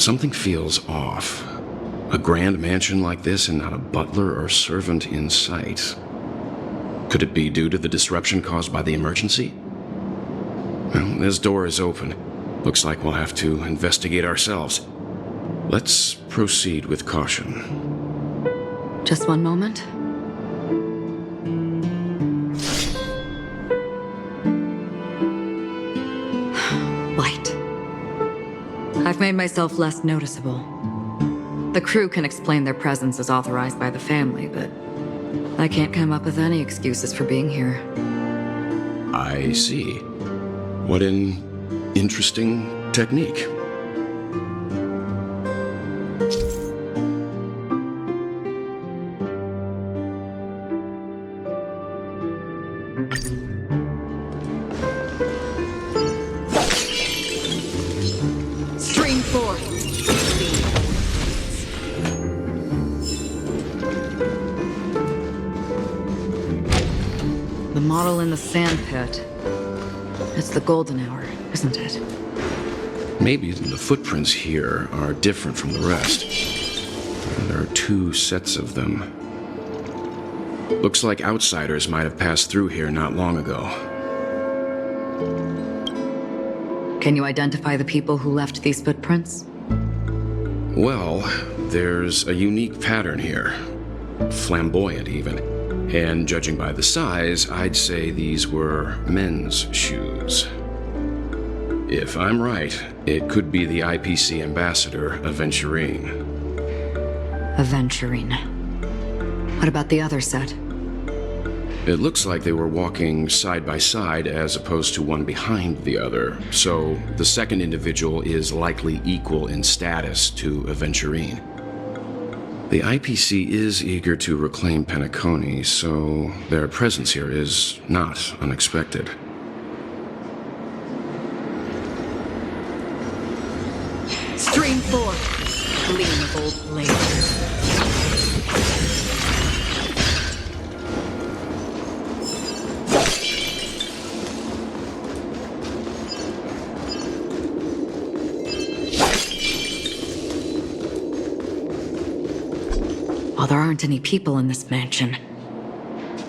Something feels off. A grand mansion like this and not a butler or servant in sight. Could it be due to the disruption caused by the emergency? Well, this door is open. Looks like we'll have to investigate ourselves. Let's proceed with caution. Just one moment. Light. I've made myself less noticeable. The crew can explain their presence as authorized by the family, but I can't come up with any excuses for being here. I see. What an interesting technique. Stream 4. The model in the sand pit. It's the golden hour, isn't it? Maybe the footprints here are different from the rest. There are 2 sets of them. Looks like outsiders might have passed through here not long ago. Can you identify the people who left these footprints? Well, there's a unique pattern here. Flamboyant, even. And judging by the size, I'd say these were men's shoes. If I'm right, it could be the IPC ambassador, Aventurine. Aventurine. What about the other set? It looks like they were walking side by side as opposed to one behind the other, so the second individual is likely equal in status to Aventurine. The IPC is eager to reclaim Penacony, so their presence here is not unexpected. Stream 4. Gleam of old lasers. While there aren't any people in this mansion,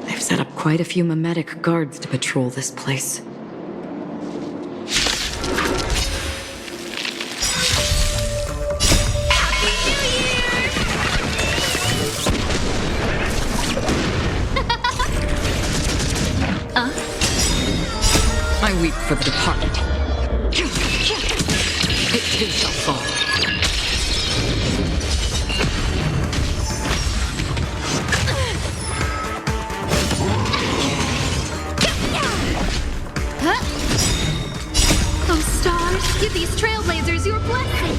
they've set up quite a few mimetic guards to patrol this place. I weep for the departed. It too shall fall. Those stars, give these trailblazers your blessing.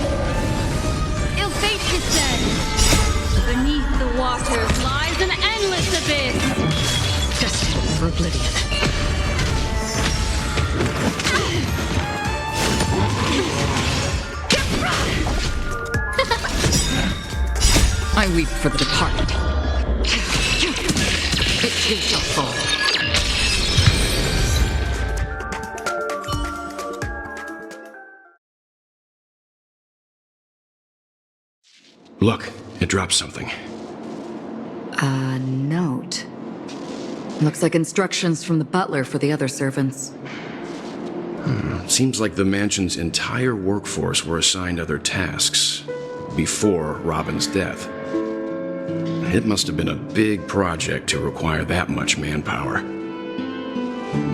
Ill fate descends. Beneath the waters lies an endless abyss. Destined for oblivion. I weep for the departed. It too shall fall. Look, it dropped something. A note. Looks like instructions from the butler for the other servants. Seems like the mansion's entire workforce were assigned other tasks before Robin's death. It must have been a big project to require that much manpower.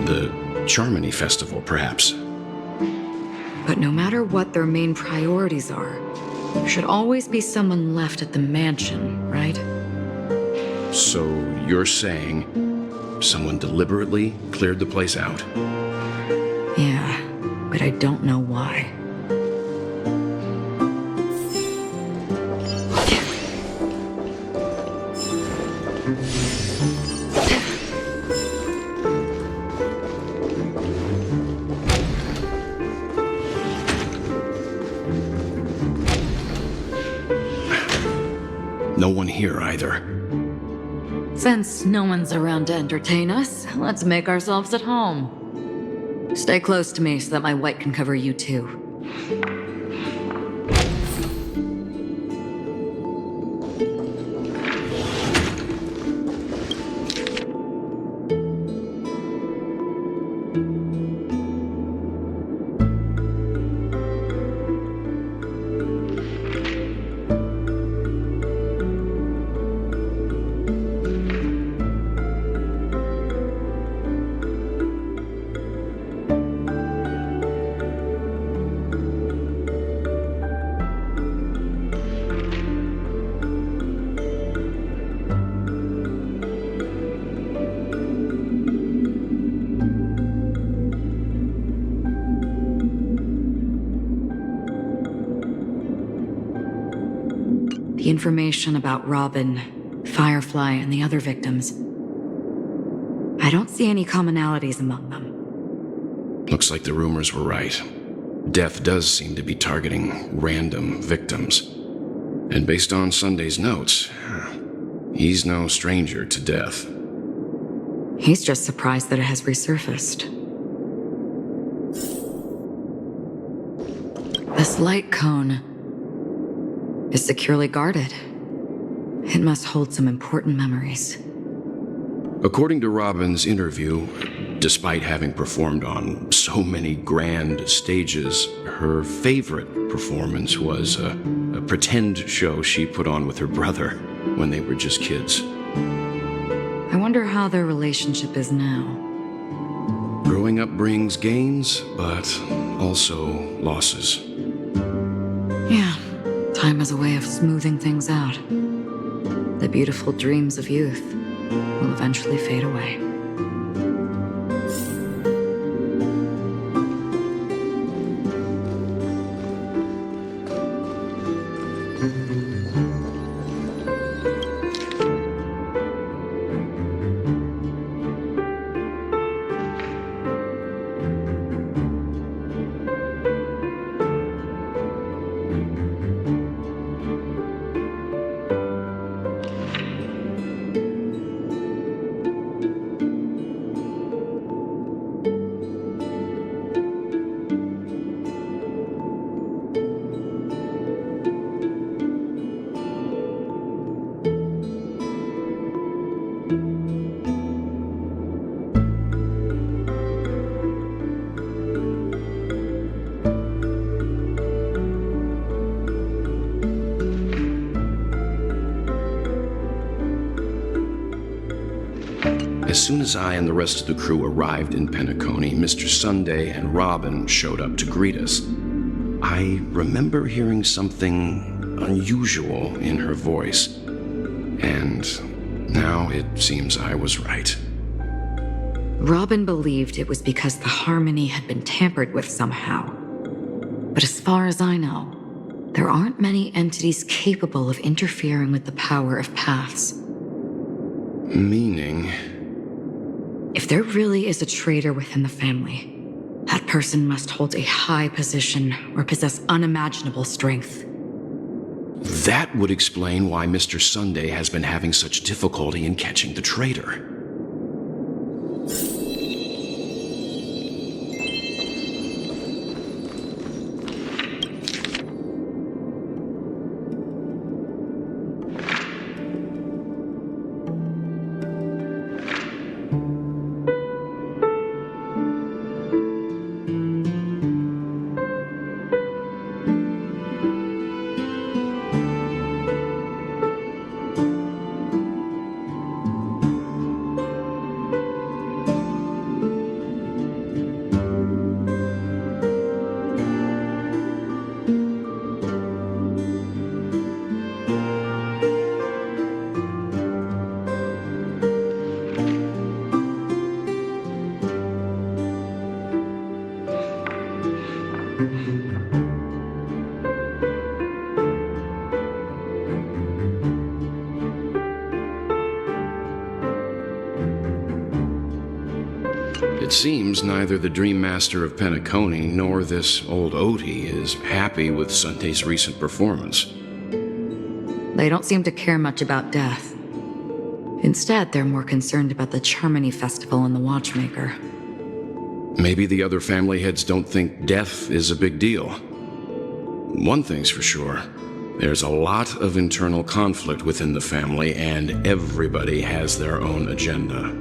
The Charmony Festival, perhaps. But no matter what their main priorities are, there should always be someone left at the mansion, right? So you're saying someone deliberately cleared the place out? Yeah, but I don't know why. No one here either. Since no one's around to entertain us, let's make ourselves at home. Stay close to me so that my white can cover you too. The information about Robin, Firefly, and the other victims. I don't see any commonalities among them. Looks like the rumors were right. Death does seem to be targeting random victims. And based on Sunday's notes, he's no stranger to death. He's just surprised that it has resurfaced. This light cone is securely guarded. It must hold some important memories. According to Robin's interview, despite having performed on so many grand stages, her favorite performance was a pretend show she put on with her brother when they were just kids. I wonder how their relationship is now. Growing up brings gains, but also losses. Yeah, time is a way of smoothing things out. The beautiful dreams of youth will eventually fade away. As soon as I and the rest of the crew arrived in Penacony, Mr. Sunday and Robin showed up to greet us. I remember hearing something unusual in her voice, and now it seems I was right. Robin believed it was because the harmony had been tampered with somehow. But as far as I know, there aren't many entities capable of interfering with the power of paths. Meaning? If there really is a traitor within the family, that person must hold a high position or possess unimaginable strength. That would explain why Mr. Sunday has been having such difficulty in catching the traitor. It seems neither the Dream Master of Penacony nor this old Odie is happy with Sunday's recent performance. They don't seem to care much about death. Instead, they're more concerned about the Charmony Festival and the Watchmaker. Maybe the other family heads don't think death is a big deal. One thing's for sure. There's a lot of internal conflict within the family, and everybody has their own agenda.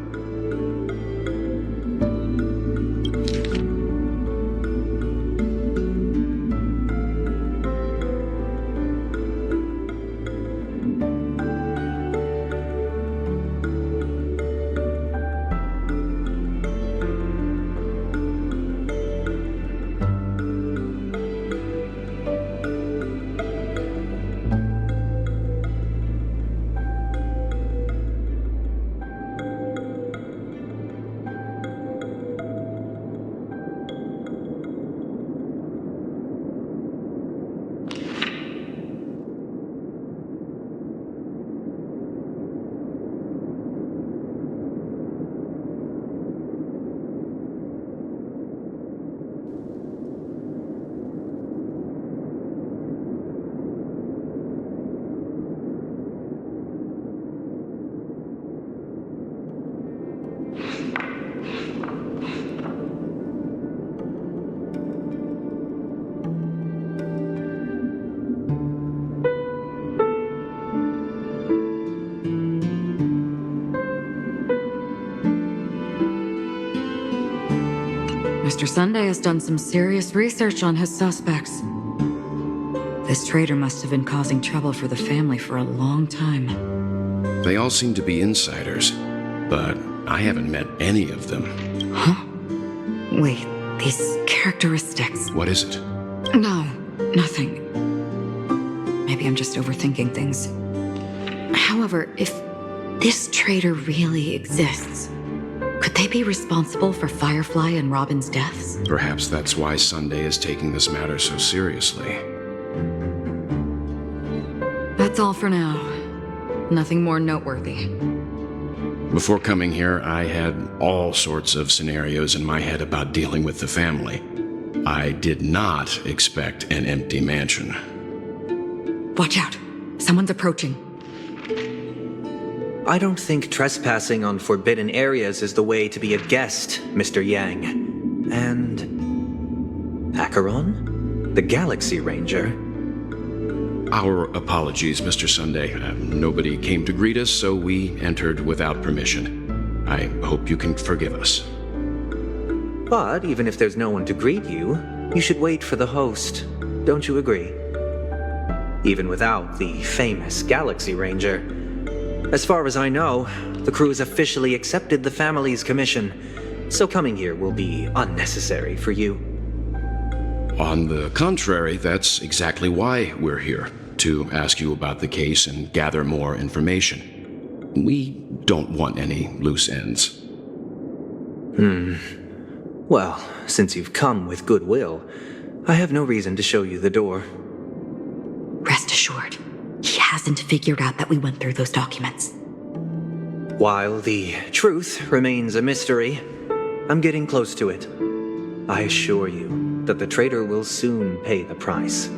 Mr. Sunday has done some serious research on his suspects. This traitor must have been causing trouble for the family for a long time. They all seem to be insiders, but I haven't met any of them. Huh? Wait, these characteristics. What is it? No, nothing. Maybe I'm just overthinking things. However, if this traitor really exists, could they be responsible for Firefly and Robin's deaths? Perhaps that's why Sunday is taking this matter so seriously. That's all for now. Nothing more noteworthy. Before coming here, I had all sorts of scenarios in my head about dealing with the family. I did not expect an empty mansion. Watch out. Someone's approaching. I don't think trespassing on forbidden areas is the way to be a guest, Mr. Yang. And... Acheron? The Galaxy Ranger? Our apologies, Mr. Sunday. Nobody came to greet us, so we entered without permission. I hope you can forgive us. But even if there's no one to greet you, you should wait for the host. Don't you agree? Even without the famous Galaxy Ranger. As far as I know, the crew has officially accepted the family's commission, so coming here will be unnecessary for you. On the contrary, that's exactly why we're here, to ask you about the case and gather more information. We don't want any loose ends. Well, since you've come with goodwill, I have no reason to show you the door. Rest assured, he hasn't figured out that we went through those documents. While the truth remains a mystery, I'm getting close to it. I assure you that the traitor will soon pay the price.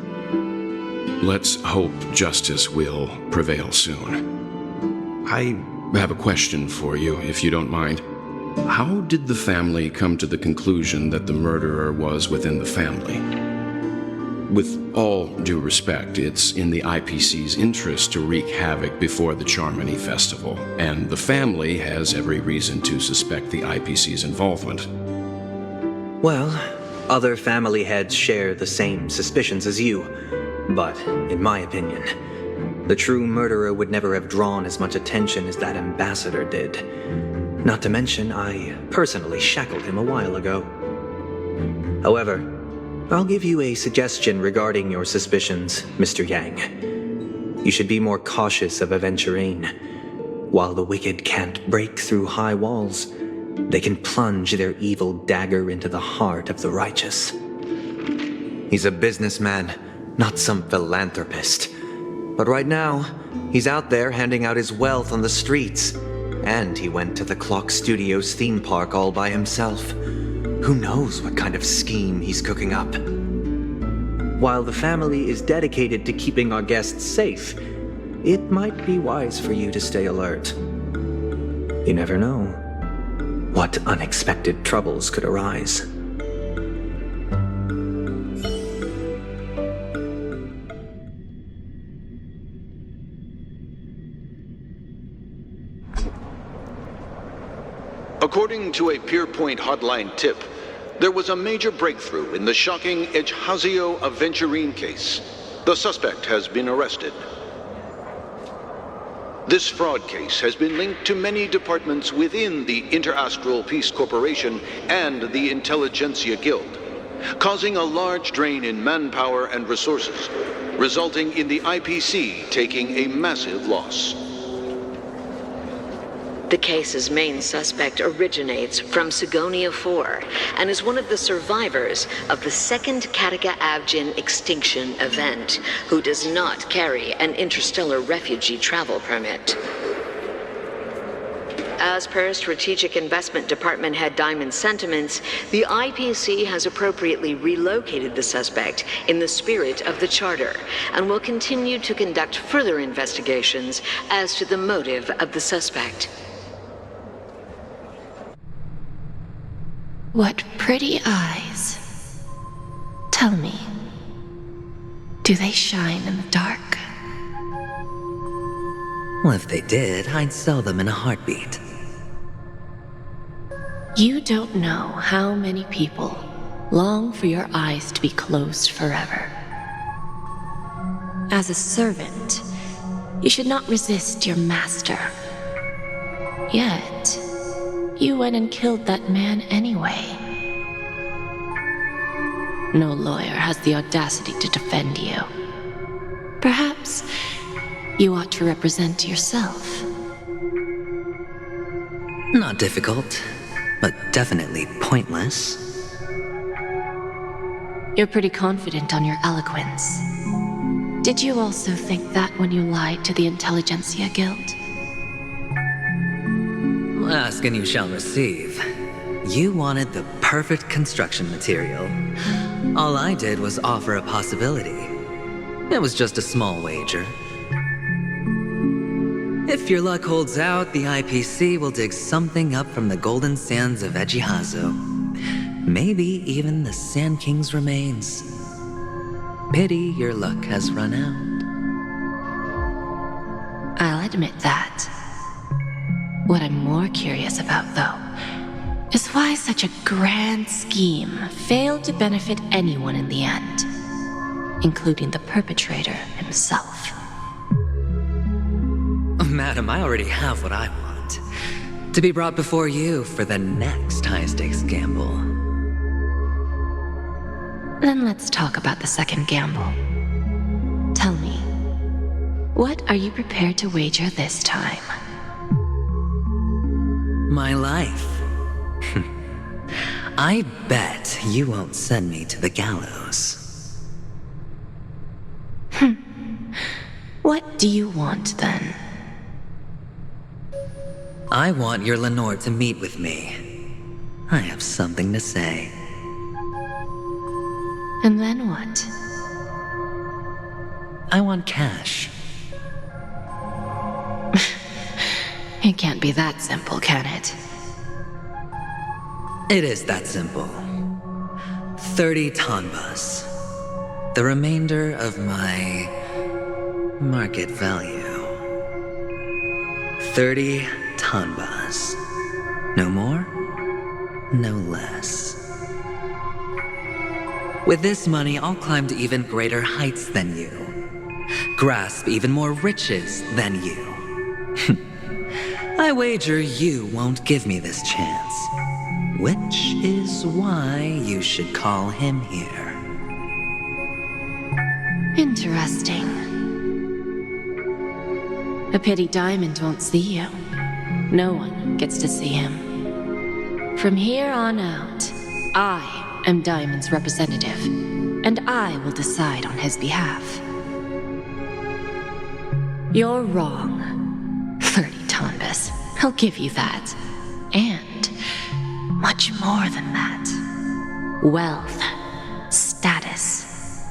Let's hope justice will prevail soon. I have a question for you, if you don't mind. How did the family come to the conclusion that the murderer was within the family? With all due respect, it's in the IPC's interest to wreak havoc before the Charmony Festival, and the family has every reason to suspect the IPC's involvement. Well, other family heads share the same suspicions as you, but in my opinion, the true murderer would never have drawn as much attention as that ambassador did. Not to mention, I personally shackled him a while ago. However, I'll give you a suggestion regarding your suspicions, Mr. Yang. You should be more cautious of Aventurine. While the wicked can't break through high walls, they can plunge their evil dagger into the heart of the righteous. He's a businessman, not some philanthropist. But right now, he's out there handing out his wealth on the streets. And he went to the Clock Studios theme park all by himself. Who knows what kind of scheme he's cooking up? While the family is dedicated to keeping our guests safe, it might be wise for you to stay alert. You never know what unexpected troubles could arise. According to a Pierpoint hotline tip, there was a major breakthrough in the shocking Ejhazio Aventurine case. The suspect has been arrested. This fraud case has been linked to many departments within the Interastral Peace Corporation and the Intelligentsia Guild, causing a large drain in manpower and resources, resulting in the IPC taking a massive loss. The case's main suspect originates from Sigonia 4 and is one of the survivors of the second Kataka Avgin extinction event, who does not carry an interstellar refugee travel permit. As per Strategic Investment Department head Diamond's sentiments, the IPC has appropriately relocated the suspect in the spirit of the Charter and will continue to conduct further investigations as to the motive of the suspect. What pretty eyes. Tell me, do they shine in the dark? Well, if they did, I'd sell them in a heartbeat. You don't know how many people long for your eyes to be closed forever. As a servant, you should not resist your master. Yet, you went and killed that man anyway. No lawyer has the audacity to defend you. Perhaps you ought to represent yourself. Not difficult, but definitely pointless. You're pretty confident on your eloquence. Did you also think that when you lied to the Intelligentsia Guild? Ask and you shall receive. You wanted the perfect construction material. All I did was offer a possibility. It was just a small wager. If your luck holds out, the IPC will dig something up from the golden sands of Ejihazo. Maybe even the Sand King's remains. Pity your luck has run out. I'll admit that. What I'm more curious about, though, is why such a grand scheme failed to benefit anyone in the end, including the perpetrator himself. Madam, I already have what I want. To be brought before you for the next high-stakes gamble. Then let's talk about the second gamble. Tell me, what are you prepared to wager this time? My life. I bet you won't send me to the gallows. What do you want, then? I want your Lenore to meet with me. I have something to say. And then what? I want cash. It can't be that simple, can it? It is that simple. 30 tanbas. The remainder of my market value. 30 tanbas. No more, no less. With this money, I'll climb to even greater heights than you. Grasp even more riches than you. I wager you won't give me this chance. Which is why you should call him here. Interesting. A pity Diamond won't see you. No one gets to see him. From here on out, I am Diamond's representative, and I will decide on his behalf. You're wrong. 30 tanbas. I'll give you that. And much more than that. Wealth, status,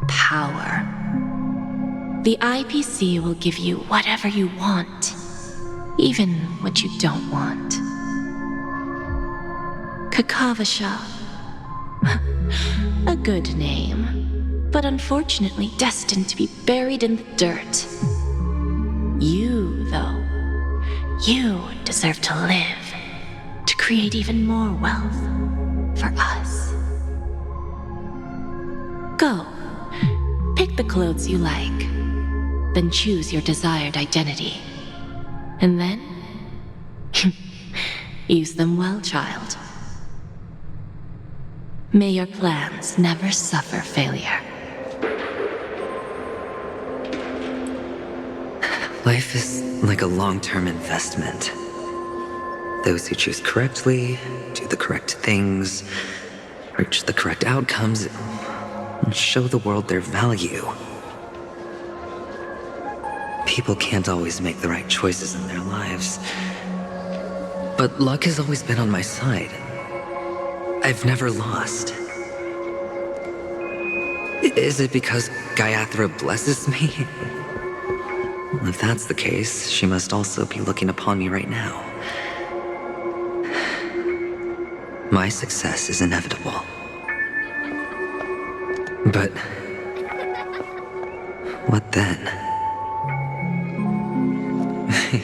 power. The IPC will give you whatever you want, even what you don't want. Kakavasha. A good name, but unfortunately destined to be buried in the dirt. You, though, you deserve to live, to create even more wealth for us. Go, pick the clothes you like, then choose your desired identity. And then, use them well, child. May your plans never suffer failure. Life is like a long-term investment. Those who choose correctly, do the correct things, reach the correct outcomes, and show the world their value. People can't always make the right choices in their lives. But luck has always been on my side. I've never lost. Is it because Gayatri blesses me? Well, if that's the case, she must also be looking upon me right now. My success is inevitable. But what then?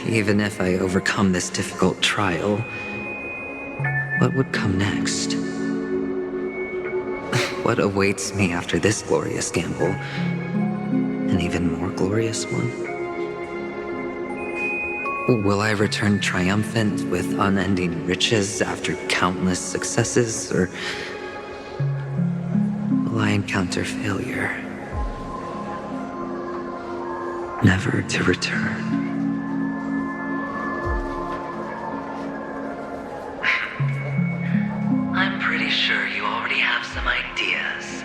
Even if I overcome this difficult trial, What would come next? What awaits me after this glorious gamble? An even more glorious one? Will I return triumphant with unending riches after countless successes, or will I encounter failure, never to return? I'm pretty sure you already have some ideas.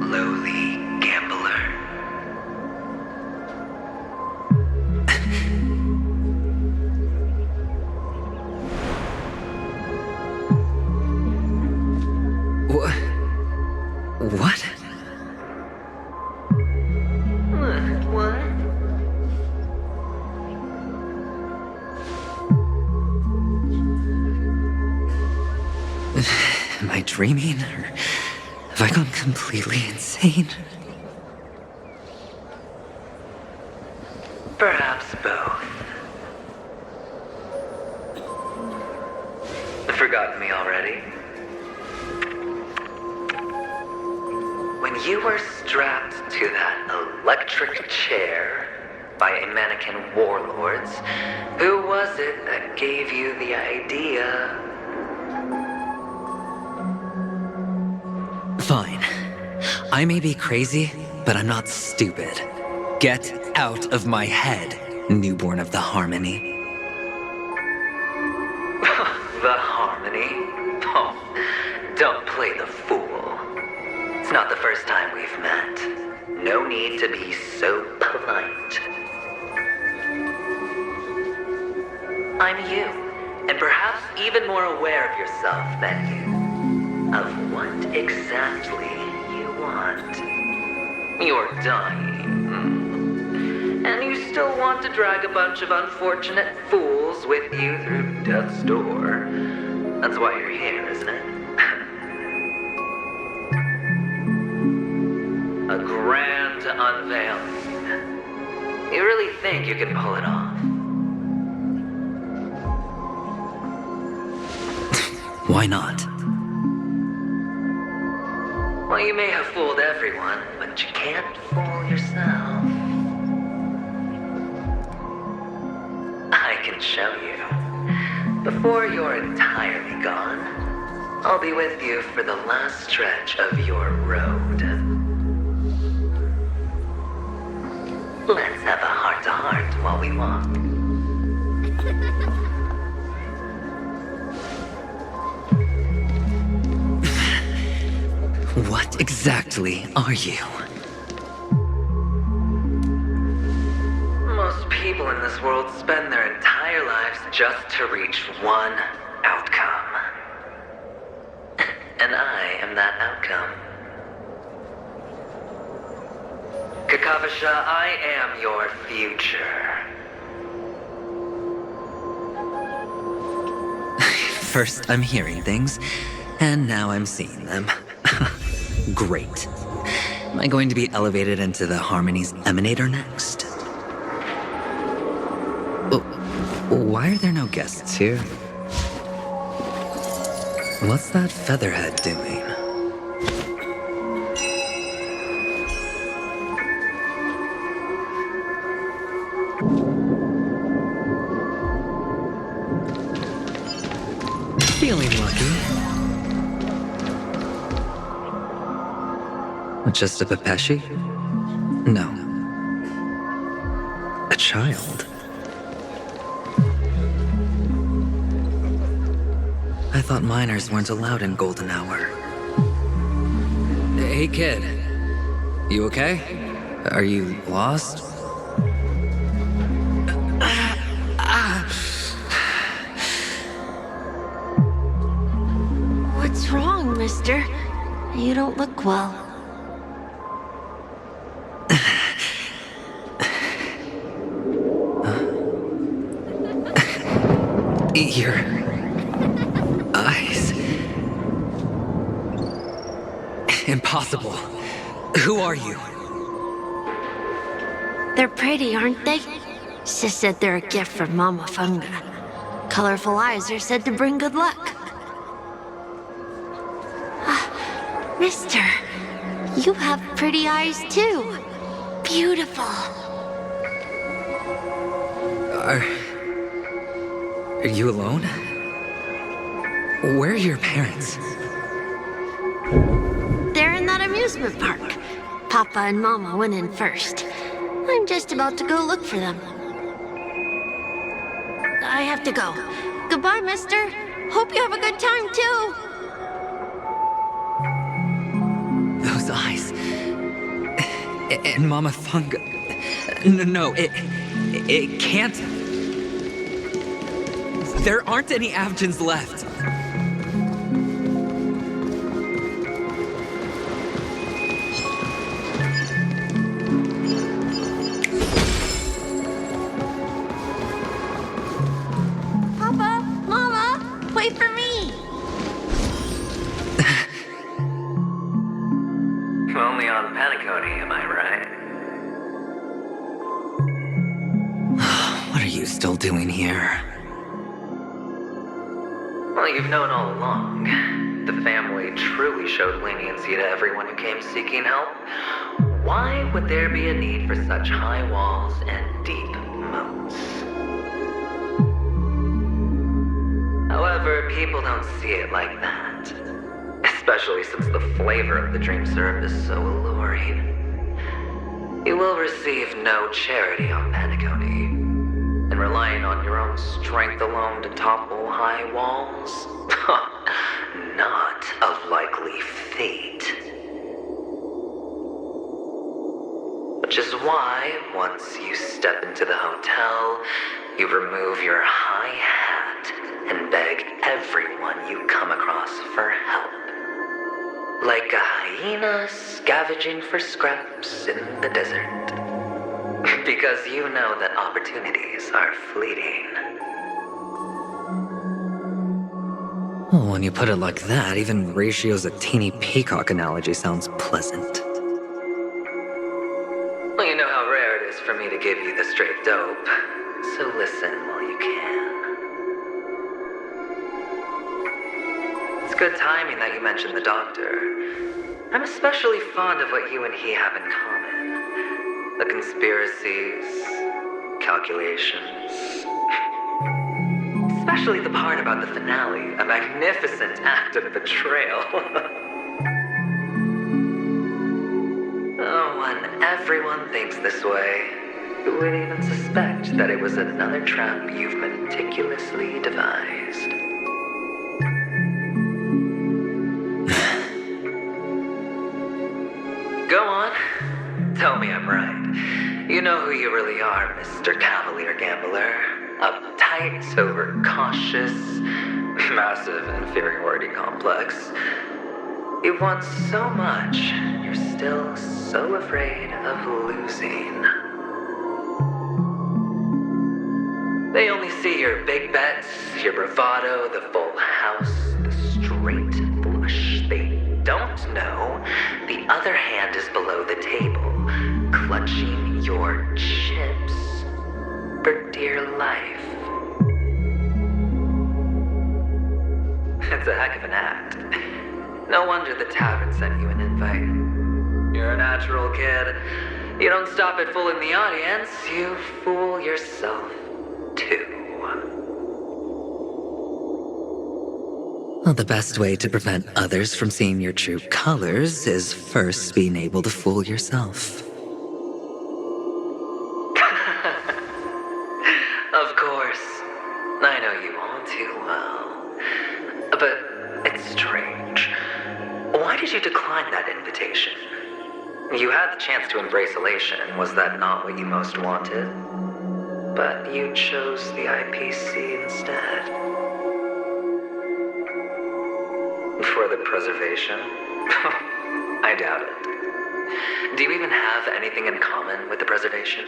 Lowly gambler. What? What? Am I dreaming, or have I gone completely insane? Perhaps both. Forgotten me already? When you were strapped to that electric chair by a mannequin warlords, who was it that gave you the idea? Fine. I may be crazy, but I'm not stupid. Get out of my head, newborn of the Harmony. The Harmony? Oh, don't play the fool. It's not the first time we've met. No need to be so polite. I'm you, and perhaps even more aware of yourself than you. Of what exactly you want. You're dying. And you still want to drag a bunch of unfortunate fools with you through death's door. That's why you're here, isn't it? A grand unveiling. You really think you can pull it off? Why not? Well, you may have fooled everyone, but you can't fool yourself. I can show you. Before you're entirely gone, I'll be with you for the last stretch of your road. Let's have a heart-to-heart while we walk. What exactly are you? Most people in this world spend their entire lives just to reach one outcome. And I am that outcome. Kakavasha, I am your future. First I'm hearing things, and now I'm seeing them. Great. Am I going to be elevated into the Harmony's Emanator next? Oh, why are there no guests here? What's that featherhead doing? Feeling lucky. Just a Pepeshi? No. A child? I thought minors weren't allowed in Golden Hour. Hey kid, you okay? Are you lost? What's wrong, mister? You don't look well. Your eyes. Impossible. Who are you? They're pretty, aren't they? Sis said they're a gift from Mama Funga. Colorful eyes are said to bring good luck. Mister, you have pretty eyes too. Beautiful. Are you alone? Where are your parents? They're in that amusement park. Papa and Mama went in first. I'm just about to go look for them. I have to go. Goodbye, mister. Hope you have a good time, too. Those eyes. And Mama Funga. No, it can't. There aren't any Avgens left. Papa, Mama, wait for me. Only on Penacony, am I right? What are you still doing here? Well, you've known all along. The family truly showed leniency to everyone who came seeking help. Why would there be a need for such high walls and deep moats? However, people don't see it like that. Especially since the flavor of the dream syrup is so alluring. You will receive no charity on Penacony. And relying on your own strength alone to topple high walls? Not a likely fate. Which is why, once you step into the hotel, you remove your high hat and beg everyone you come across for help. Like a hyena scavenging for scraps in the desert. Because you know that opportunities are fleeting. Well, when you put it like that, even Ratio's a teeny peacock analogy sounds pleasant. Well, you know how rare it is for me to give you the straight dope, so listen while you can. It's good timing that you mentioned the doctor. I'm especially fond of what you and he have in common. The conspiracies, calculations. Especially the part about the finale, a magnificent act of betrayal. Oh, when everyone thinks this way, who would even suspect that it was another trap you've meticulously devised? Go on. Tell me I'm right. You know who you really are, Mr. Cavalier Gambler. Uptight, overcautious, massive inferiority complex. You want so much, you're still so afraid of losing. They only see your big bets, your bravado, the full house, the straight flush. They don't know the other hand is below the table, clutching your chips for dear life. It's a heck of an act. No wonder the tavern sent you an invite. You're a natural kid. You don't stop at fooling the audience, you fool yourself too. Well, the best way to prevent others from seeing your true colors is first being able to fool yourself. Of course. I know you all too well. But it's strange. Why did you decline that invitation? You had the chance to embrace elation. Was that not what you most wanted? But you chose the IPC instead. For the preservation? I doubt it. Do you even have anything in common with the preservation?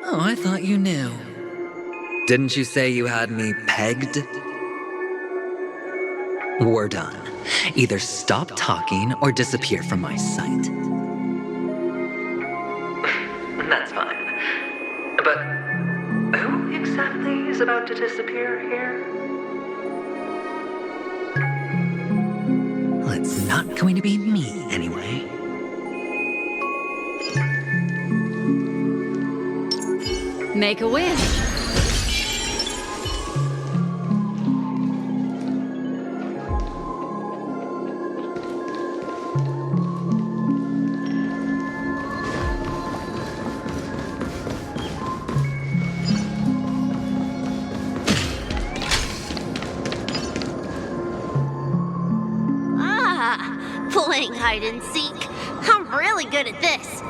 Oh, I thought you knew. Didn't you say you had me pegged? We're done. Either stop talking or disappear from my sight. That's fine. But about to disappear here? Well, it's not going to be me, anyway. Make a wish. Playing hide and seek. I'm really good at this.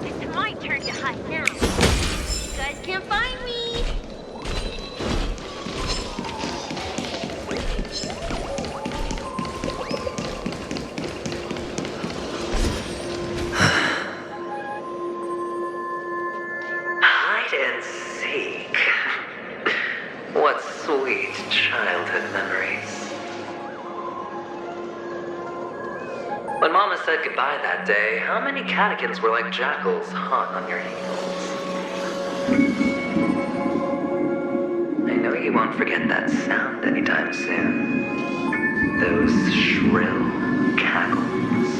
It's my turn to hide now. You guys can't find me. Hide and seek. What sweet childhood memories. When Mama said goodbye that day, how many catechins were like jackals hot on your heels? I know you won't forget that sound anytime soon. Those shrill cackles.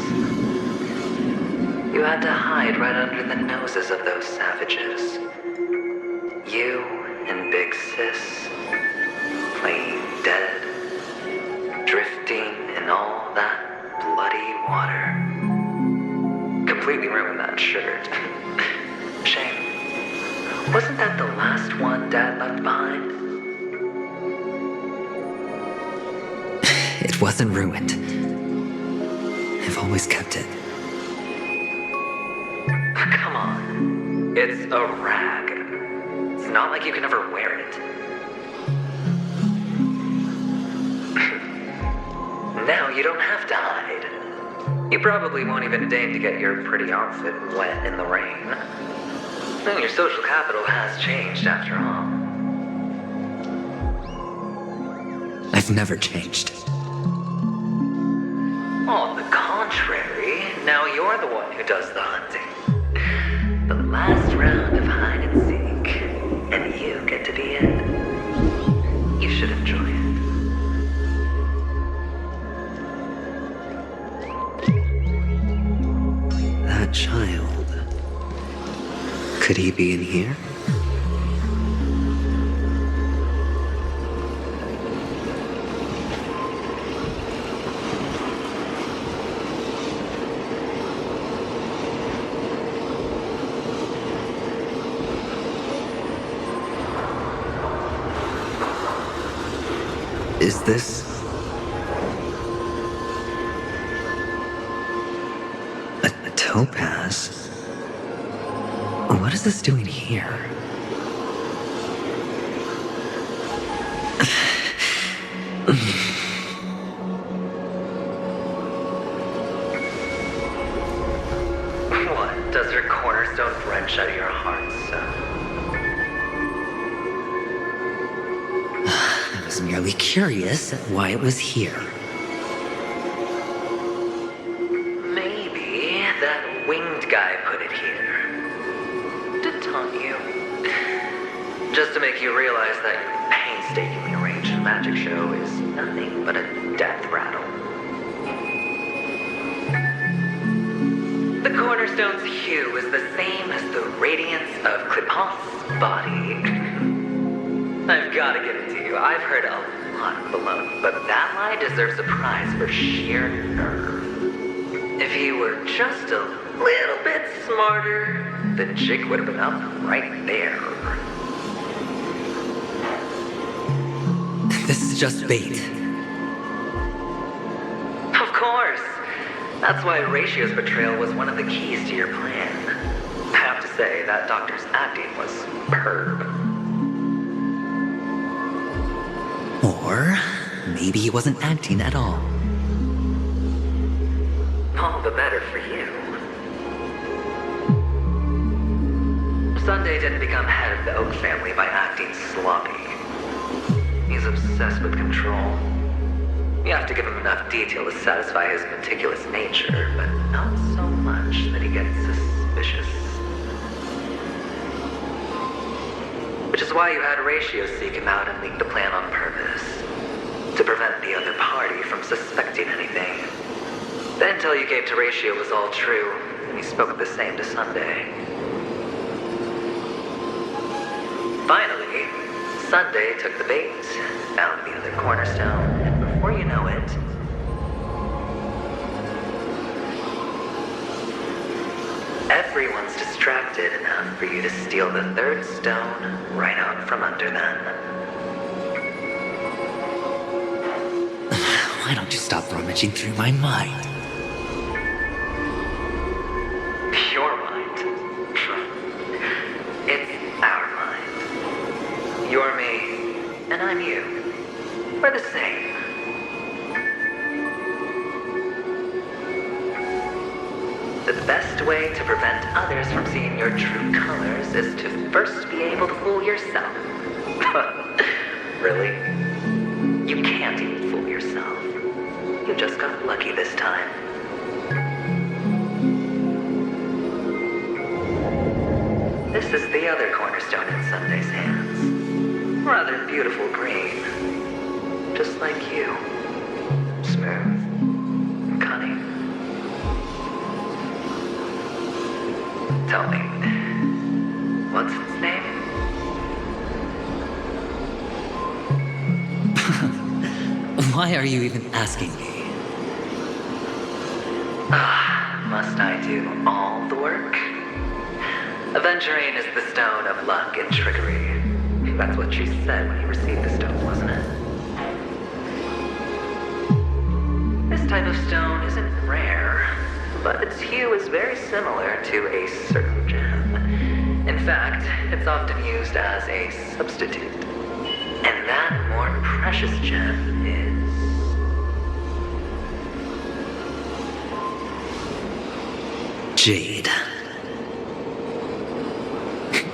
You had to hide right under the noses of those savages. You and Big Sis, playing dead, drifting in all that bloody water. Completely ruined that shirt. Shame. Wasn't that the last one Dad left behind? It wasn't ruined. I've always kept it. Come on. It's a rag. It's not like you can ever wear it. Now you don't have to hide. You probably won't even deign to get your pretty outfit wet in the rain. Well, your social capital has changed after all. I've never changed. On the contrary, now you're the one who does the hunting. The last round of hide and seek, and you get to be it. You should enjoy it. That child. Could he be in here? Is this a topaz? What is this doing here? What, does your cornerstone wrench out of your heart, son? I was merely curious at why it was here. Maybe that winged guy put it here. To taunt you. Just to make you realize that your painstakingly arranged magic show is nothing but a death rattle. The cornerstone's hue is the same as the radiance of Clipot's body. I've got to give it to you. I've heard a lot of baloney, but that lie deserves a prize for sheer nerve. If he were just a little bit smarter, the chick would have been up right there. This is just bait. Of course. That's why Ratio's betrayal was one of the keys to your plan. I have to say, that doctor's acting was superb. Or maybe he wasn't acting at all. All the better for you. Sunday didn't become head of the Oak family by acting sloppy. He's obsessed with control. You have to give him enough detail to satisfy his meticulous nature, but not so much that he gets suspicious. Which is why you had Ratio seek him out and leak the plan on purpose, to prevent the other party from suspecting anything. The intel you gave to Ratio was all true, and he spoke the same to Sunday. Finally, Sunday took the bait, found the other cornerstone, and before you know it, everyone's distracted enough for you to steal the third stone right out from under them. Why don't you stop rummaging through my mind? Your mind. It's our mind. You're me, and I'm you. We're the same. The best way to prevent others from seeing your true colors is to first be able to fool yourself. Really? You can't even fool yourself. You just got lucky this time. This is the other cornerstone in Sunday's hands. Rather beautiful green. Just like you. Smooth. And cunning. Tell me, what's its name? Why are you even asking me? Must I do all the work? Aventurine is the stone of luck and trickery. That's what she said when you received the stone, wasn't it? This type of stone isn't rare, but its hue is very similar to a certain gem. In fact, it's often used as a substitute. And that more precious gem is... Jade.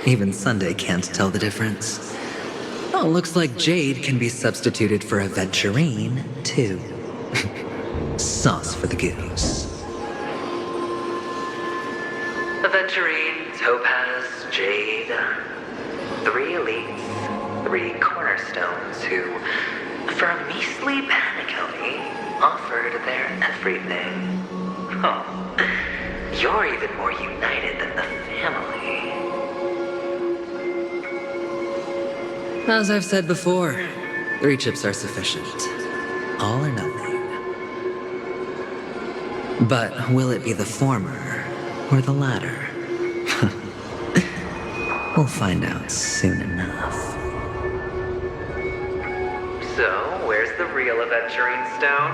Even Sunday can't tell the difference. Oh, looks like Jade can be substituted for Aventurine, too. Sauce for the goose. Aventurine, Topaz, Jade. 3 elites, 3 cornerstones who, for a measly Penacony, offered their everything. Oh, you're even more united than the family. As I've said before, 3 chips are sufficient. All or nothing. But will it be the former or the latter? We'll find out soon enough. So, where's the real Aventurine stone?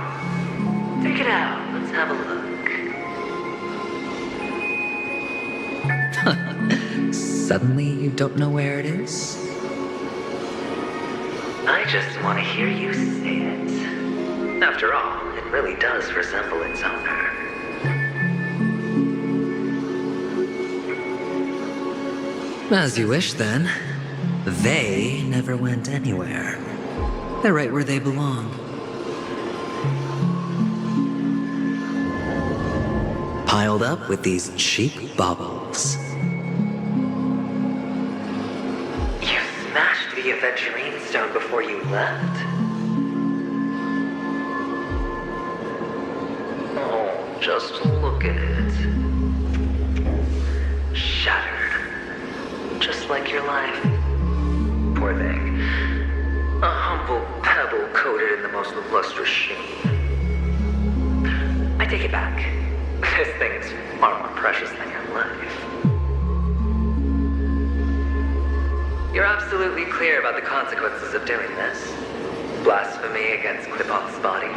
Take it out, let's have a look. Suddenly you don't know where it is? I just want to hear you say it. After all, it really does resemble its owner. As you wish, then. They never went anywhere. They're right where they belong. Piled up with these cheap baubles. You smashed the Aventurine stone before you left? Oh, just look at it. Shattered. Just like your life. Poor thing. A humble pebble coated in the most lustrous sheen. I take it back. This thing is far more precious than your life. You're absolutely clear about the consequences of doing this. Blasphemy against Klipoth's body.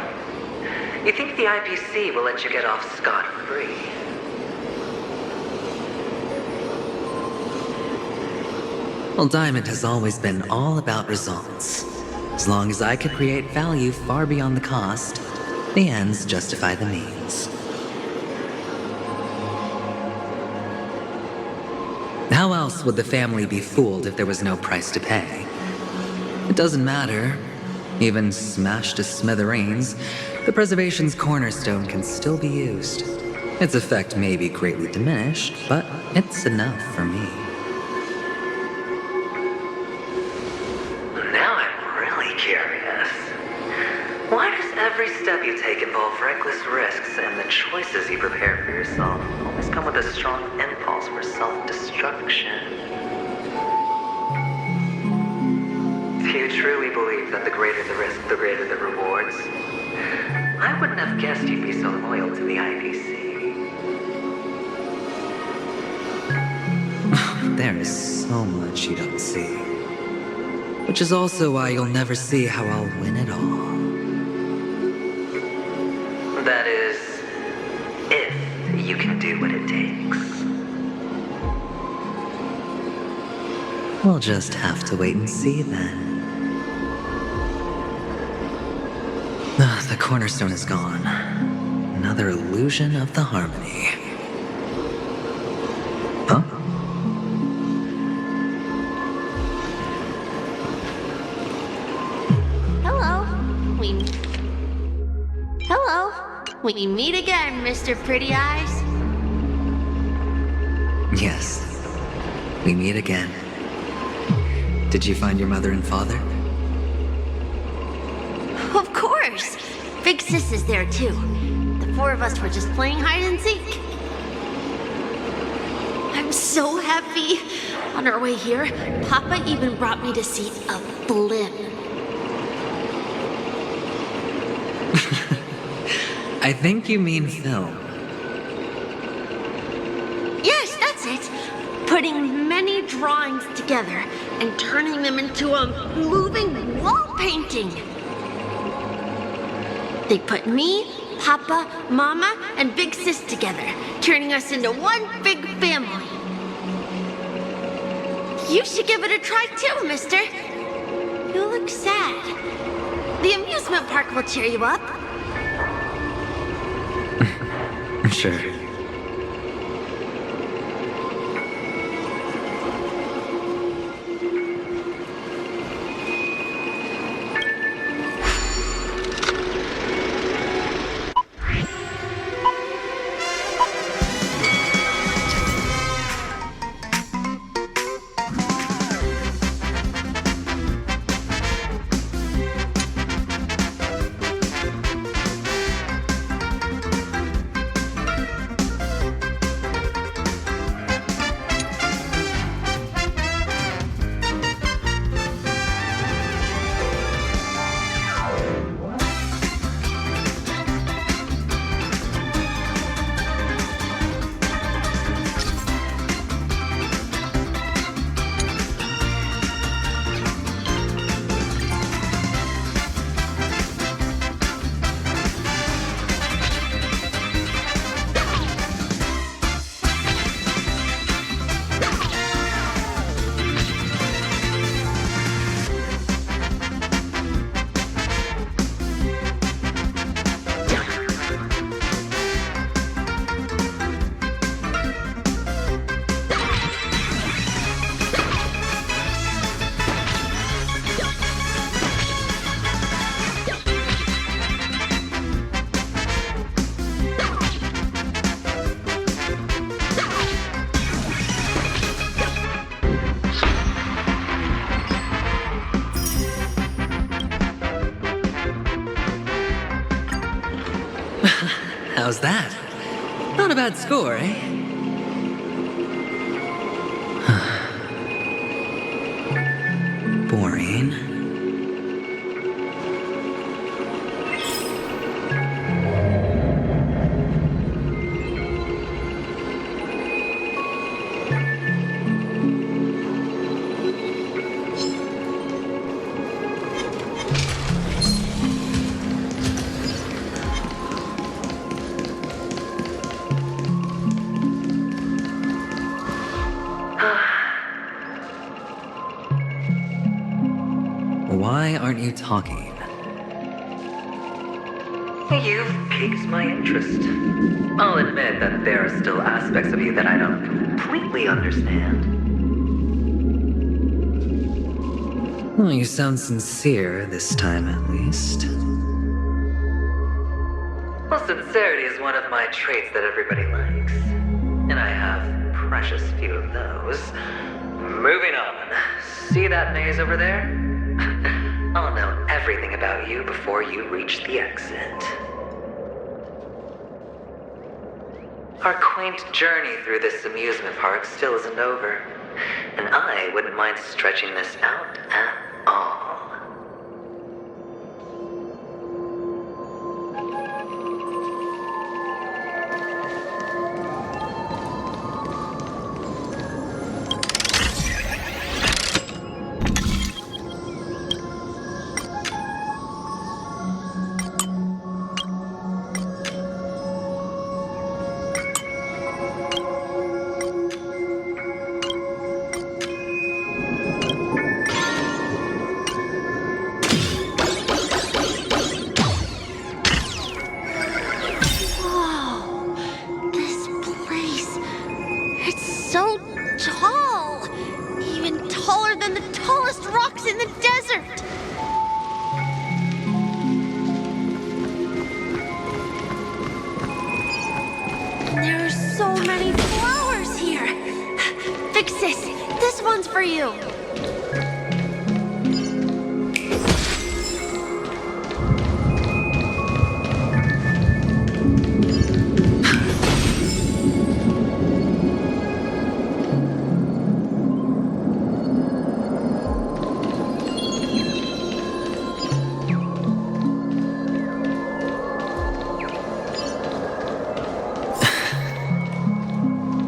You think the IPC will let you get off scot-free? Well, Diamond has always been all about results. As long as I could create value far beyond the cost, the ends justify the means. How else would the family be fooled if there was no price to pay? It doesn't matter. Even smashed to smithereens, the preservation's cornerstone can still be used. Its effect may be greatly diminished, but it's enough for me. Now I'm really curious. Why does every step you take involve reckless risks, and the choices you prepare for yourself always come with a strong impulse for self-destruction? Do you truly believe that the greater the risk, the greater the rewards? I wouldn't have guessed you'd be so loyal to the IPC. There is so much you don't see. Which is also why you'll never see how I'll win it all. That is, if you can do what it takes. We'll just have to wait and see then. The cornerstone is gone. Another illusion of the harmony. Huh? Hello, we meet again, Mr. Pretty Eyes. Yes. We meet again. Did you find your mother and father? Of course. Big Sis is there too. The four of us were just playing hide and seek. I'm so happy. On our way here, Papa even brought me to see a blimp. I think you mean film. Yes, that's it. Putting many drawings together and turning them into a moving wall painting. They put me, Papa, Mama, and Big Sis together, turning us into one big family. You should give it a try too, mister. You look sad. The amusement park will cheer you up. Sure. How's that? Not a bad score, eh? Boring. Why aren't you talking? You've piqued my interest. I'll admit that there are still aspects of you that I don't completely understand. Well, you sound sincere this time, at least. Well, sincerity is one of my traits that everybody likes. And I have precious few of those. Moving on. See that maze over there? I'll know everything about you before you reach the exit. Our quaint journey through this amusement park still isn't over. And I wouldn't mind stretching this out at all. So tall! Even taller than the tallest rocks in the desert! There are so many flowers here! Vixis, this one's for you!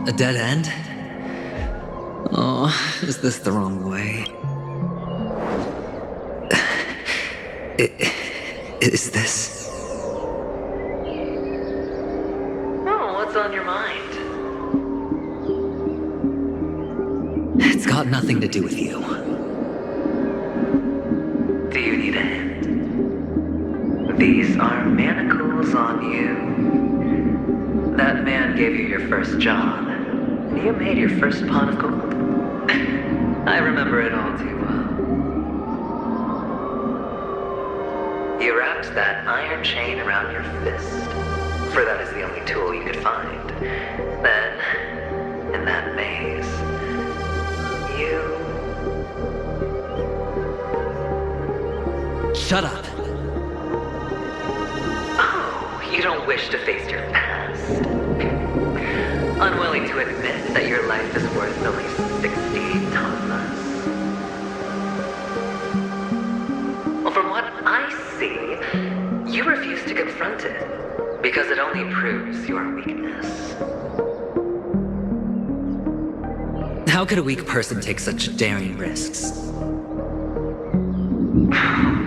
A dead end? Oh, is this the wrong way? Is this? Oh, what's on your mind? It's got nothing to do with you. Do you need a hint? These are manacles on you. That man gave you your first job. You made your first pot of gold. I remember it all too well. You wrapped that iron chain around your fist, for that is the only tool you could find. Then, in that maze, you... Shut up! Oh, you don't wish to face your past? Unwilling to admit that your life is worth only 60 tons. Well, from what I see, you refuse to confront it, because it only proves your weakness. How could a weak person take such daring risks?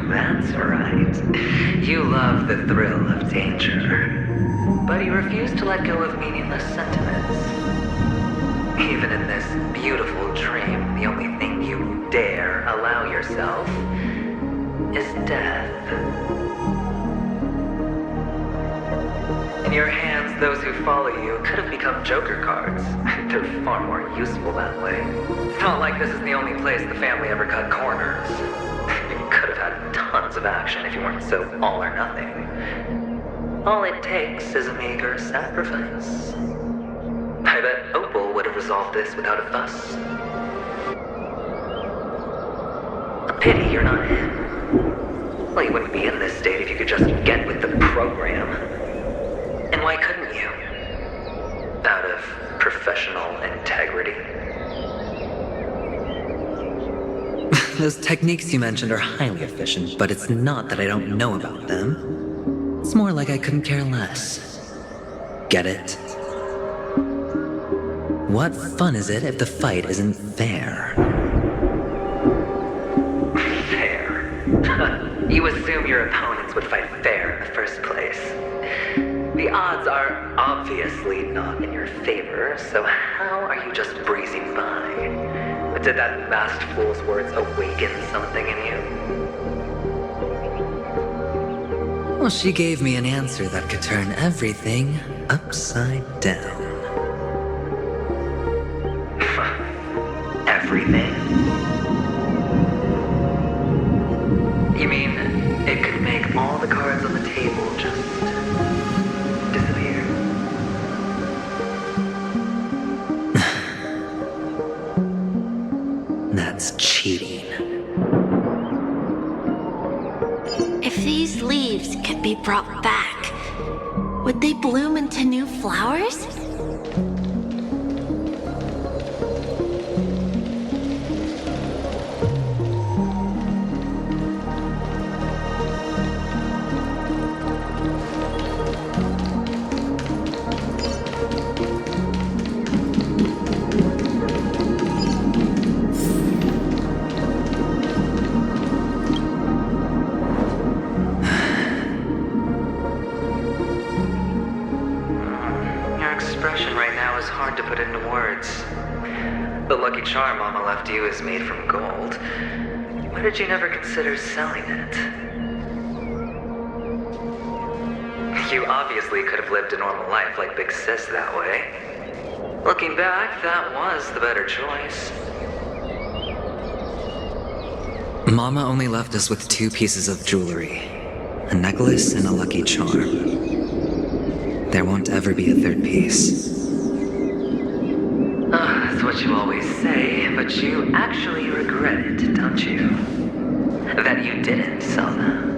That's right. You love the thrill of danger. But you refuse to let go of meaningless sentiments. Even in this beautiful dream, the only thing you dare allow yourself is death. In your hands, those who follow you could have become joker cards. They're far more useful that way. It's not like this is the only place the family ever cut corners. You could have had tons of action if you weren't so all or nothing. All it takes is a meager sacrifice. I bet Opal would have resolved this without a fuss. A pity you're not him. Well, you wouldn't be in this state if you could just get with the program. And why couldn't you? Out of professional integrity. Those techniques you mentioned are highly efficient, but it's not that I don't know about them. It's more like I couldn't care less. Get it? What fun is it if the fight isn't fair? Fair? You assume your opponents would fight fair in the first place. The odds are obviously not in your favor, so how are you just breezing by? Did that masked fool's words awaken something in you? Well, she gave me an answer that could turn everything upside down. Everything? It could make all the cards on the table just disappear. That's cheating. If these leaves could be brought back, would they bloom into new flowers? Hard to put into words. The lucky charm Mama left you is made from gold. Why did you never consider selling it? You obviously could have lived a normal life like Big Sis that way. Looking back, that was the better choice. Mama only left us with 2 pieces of jewelry. A necklace and a lucky charm. There won't ever be a 3rd piece. That's what you always say, but you actually regret it, don't you? That you didn't sell them.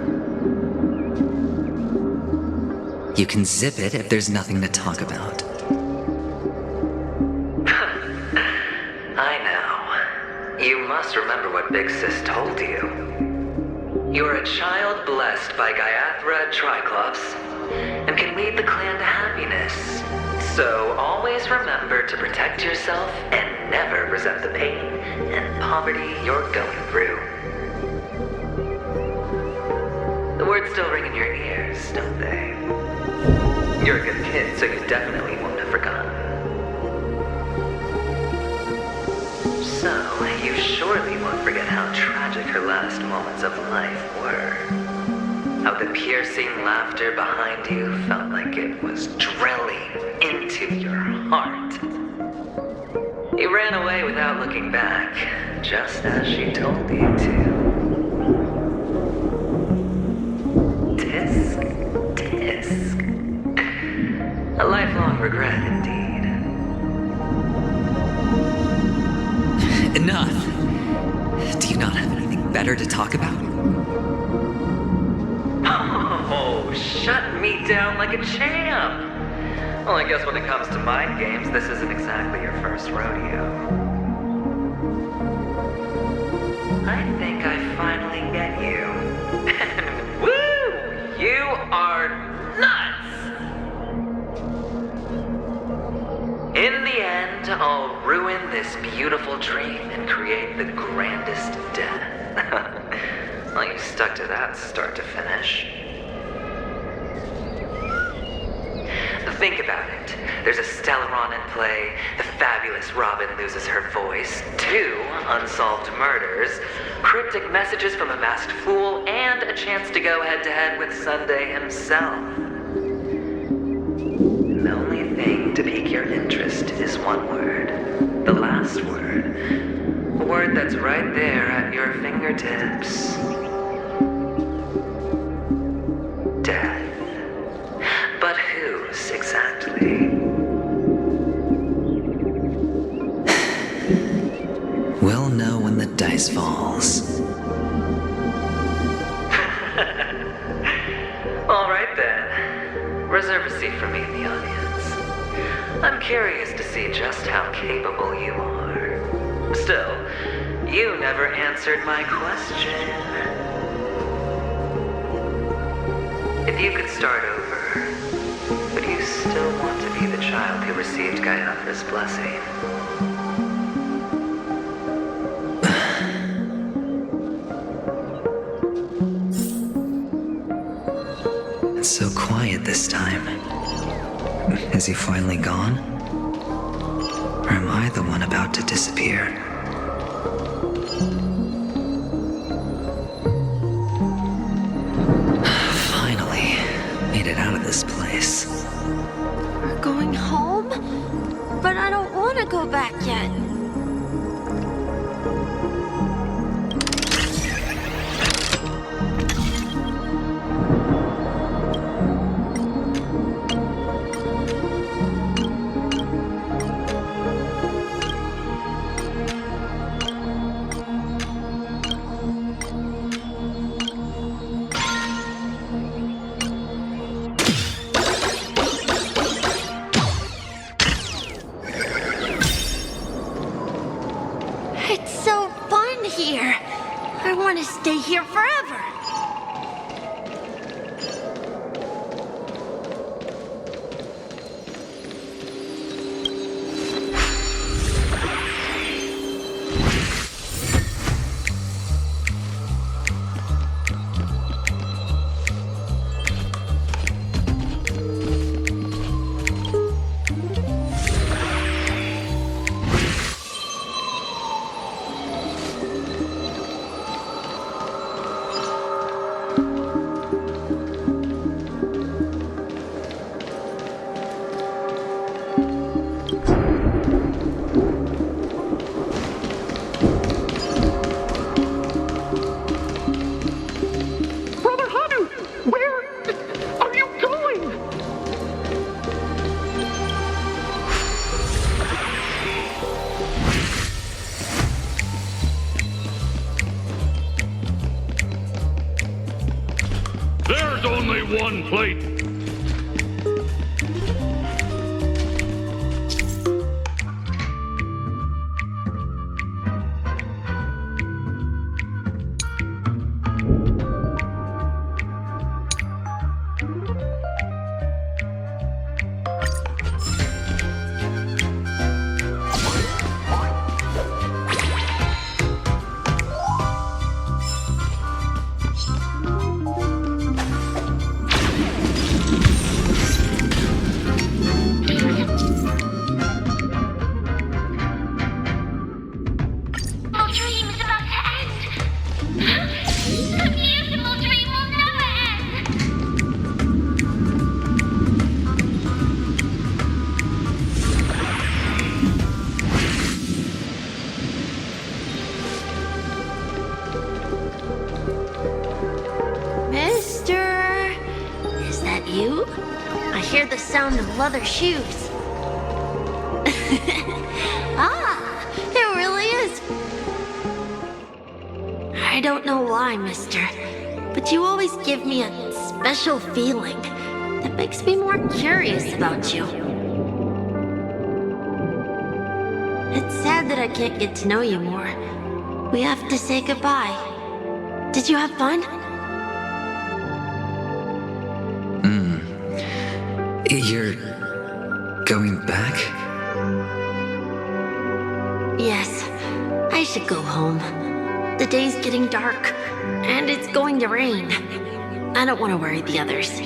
You can zip it if there's nothing to talk about. I know. You must remember what Big Sis told you. You're a child blessed by Gaiathra Triclops, and can lead the clan to happiness. So always remember to protect yourself and never resent the pain and poverty you're going through. The words still ring in your ears, don't they? You're a good kid, so you definitely won't have forgotten. So, you surely won't forget how tragic her last moments of life were. How the piercing laughter behind you felt like it was drilling into your heart. You ran away without looking back, just as she told you to. Tisk, tisk. A lifelong regret indeed. Enough! Do you not have anything better to talk about? Oh, shut me down like a champ! Well, I guess when it comes to mind games, this isn't exactly your first rodeo. I think I finally get you. Woo! You are nuts! In the end, I'll ruin this beautiful dream and create the grandest death. Well, you stuck to that start to finish. Think about it. There's a Stellaron in play, the fabulous Robin loses her voice, 2 unsolved murders, cryptic messages from a masked fool, and a chance to go head-to-head with Sunday himself. The only thing to pique your interest is one word. The last word. A word that's right there at your fingertips. Death. But whose exactly? We'll know when the dice falls. All right then. Reserve a seat for me in the audience. I'm curious to see just how capable you are. Still, you never answered my question. If you could start over, would you still want to be the child who received Gaiathra's blessing? It's so quiet this time. Is he finally gone? Or am I the one about to disappear? Finally, made it out of this place. We're going home? But I don't want to go back yet. one plate. Mister, is that you? I hear the sound of leather shoes. Ah, it really is. I don't know why, mister, but you always give me a special feeling that makes me more curious about you. It's sad that I can't get to know you more. We have to say goodbye. Did you have fun? You're going back? Yes, I should go home. The day's getting dark, and it's going to rain. I don't want to worry the others.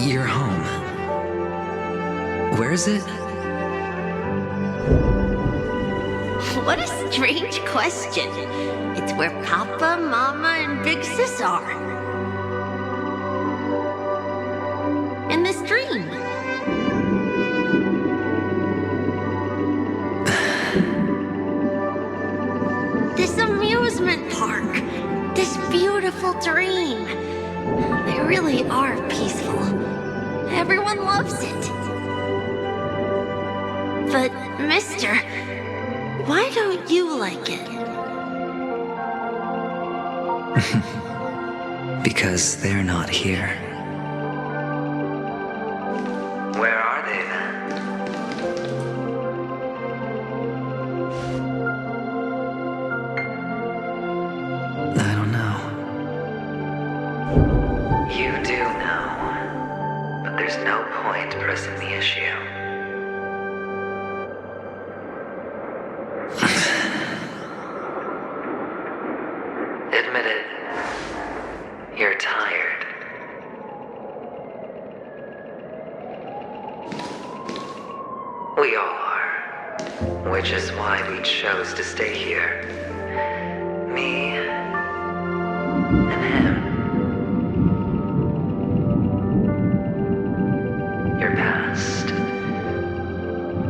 You're home. Where is it? What a strange question. It's where Papa, Mama, and Big Sis are. In this dream. This amusement park. This beautiful dream. They really are peaceful. Everyone loves it. But, mister, why don't you like it? Because they're not here. Where are they then? I don't know. You do know, but there's no point pressing the issue. Admit it. You're tired. We all are. Which is why we chose to stay here. Me and him. Your past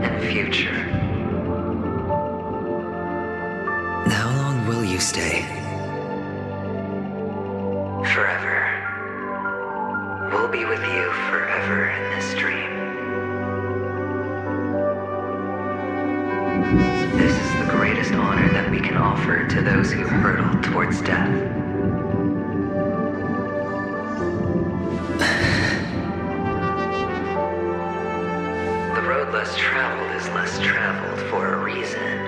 and future. How long will you stay? Forever. We'll be with you forever in this dream. This is the greatest honor that we can offer to those who hurtle towards death. The road less traveled is less traveled for a reason.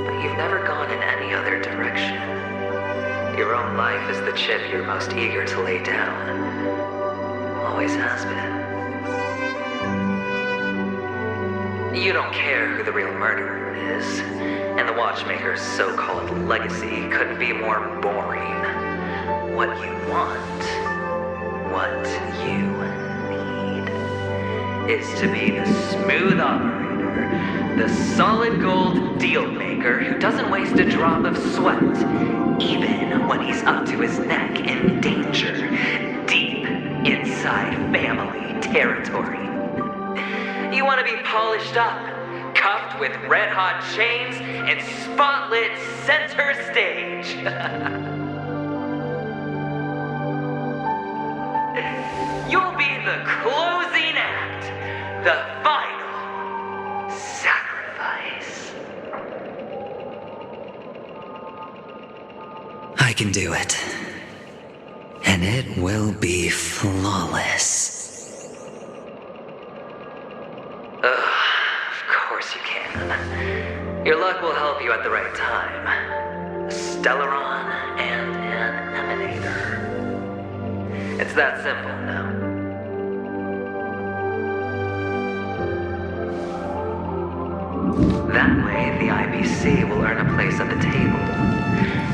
But you've never gone in any other direction. Your own life is the chip you're most eager to lay down. Always has been. You don't care who the real murderer is, and the watchmaker's so-called legacy couldn't be more boring. What you want, what you need, is to be the smooth operator, the solid gold deal maker who doesn't waste a drop of sweat, even when he's up to his neck in danger, deep inside family territory. You want to be polished up, cuffed with red-hot chains, and spotlit center stage. You'll be the closing act, the final sacrifice. I I can do it. And it will be flawless. Of course you can. Your luck will help you at the right time. A Stellaron and an Emanator. It's that simple now. That way, the IBC will earn a place at the table.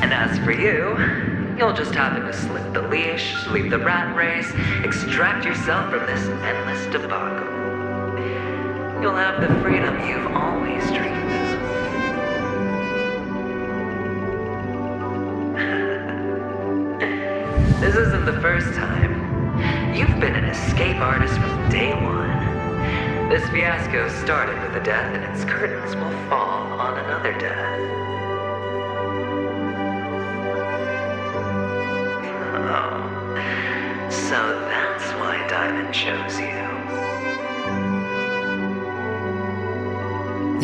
And as for you, you'll just happen to slip the leash, leave the rat race, extract yourself from this endless debacle. You'll have the freedom you've always dreamed of. This isn't the first time. You've been an escape artist from day one. This fiasco started with a death, and its curtains will fall on another death. Oh, so that's why Diamond chose you.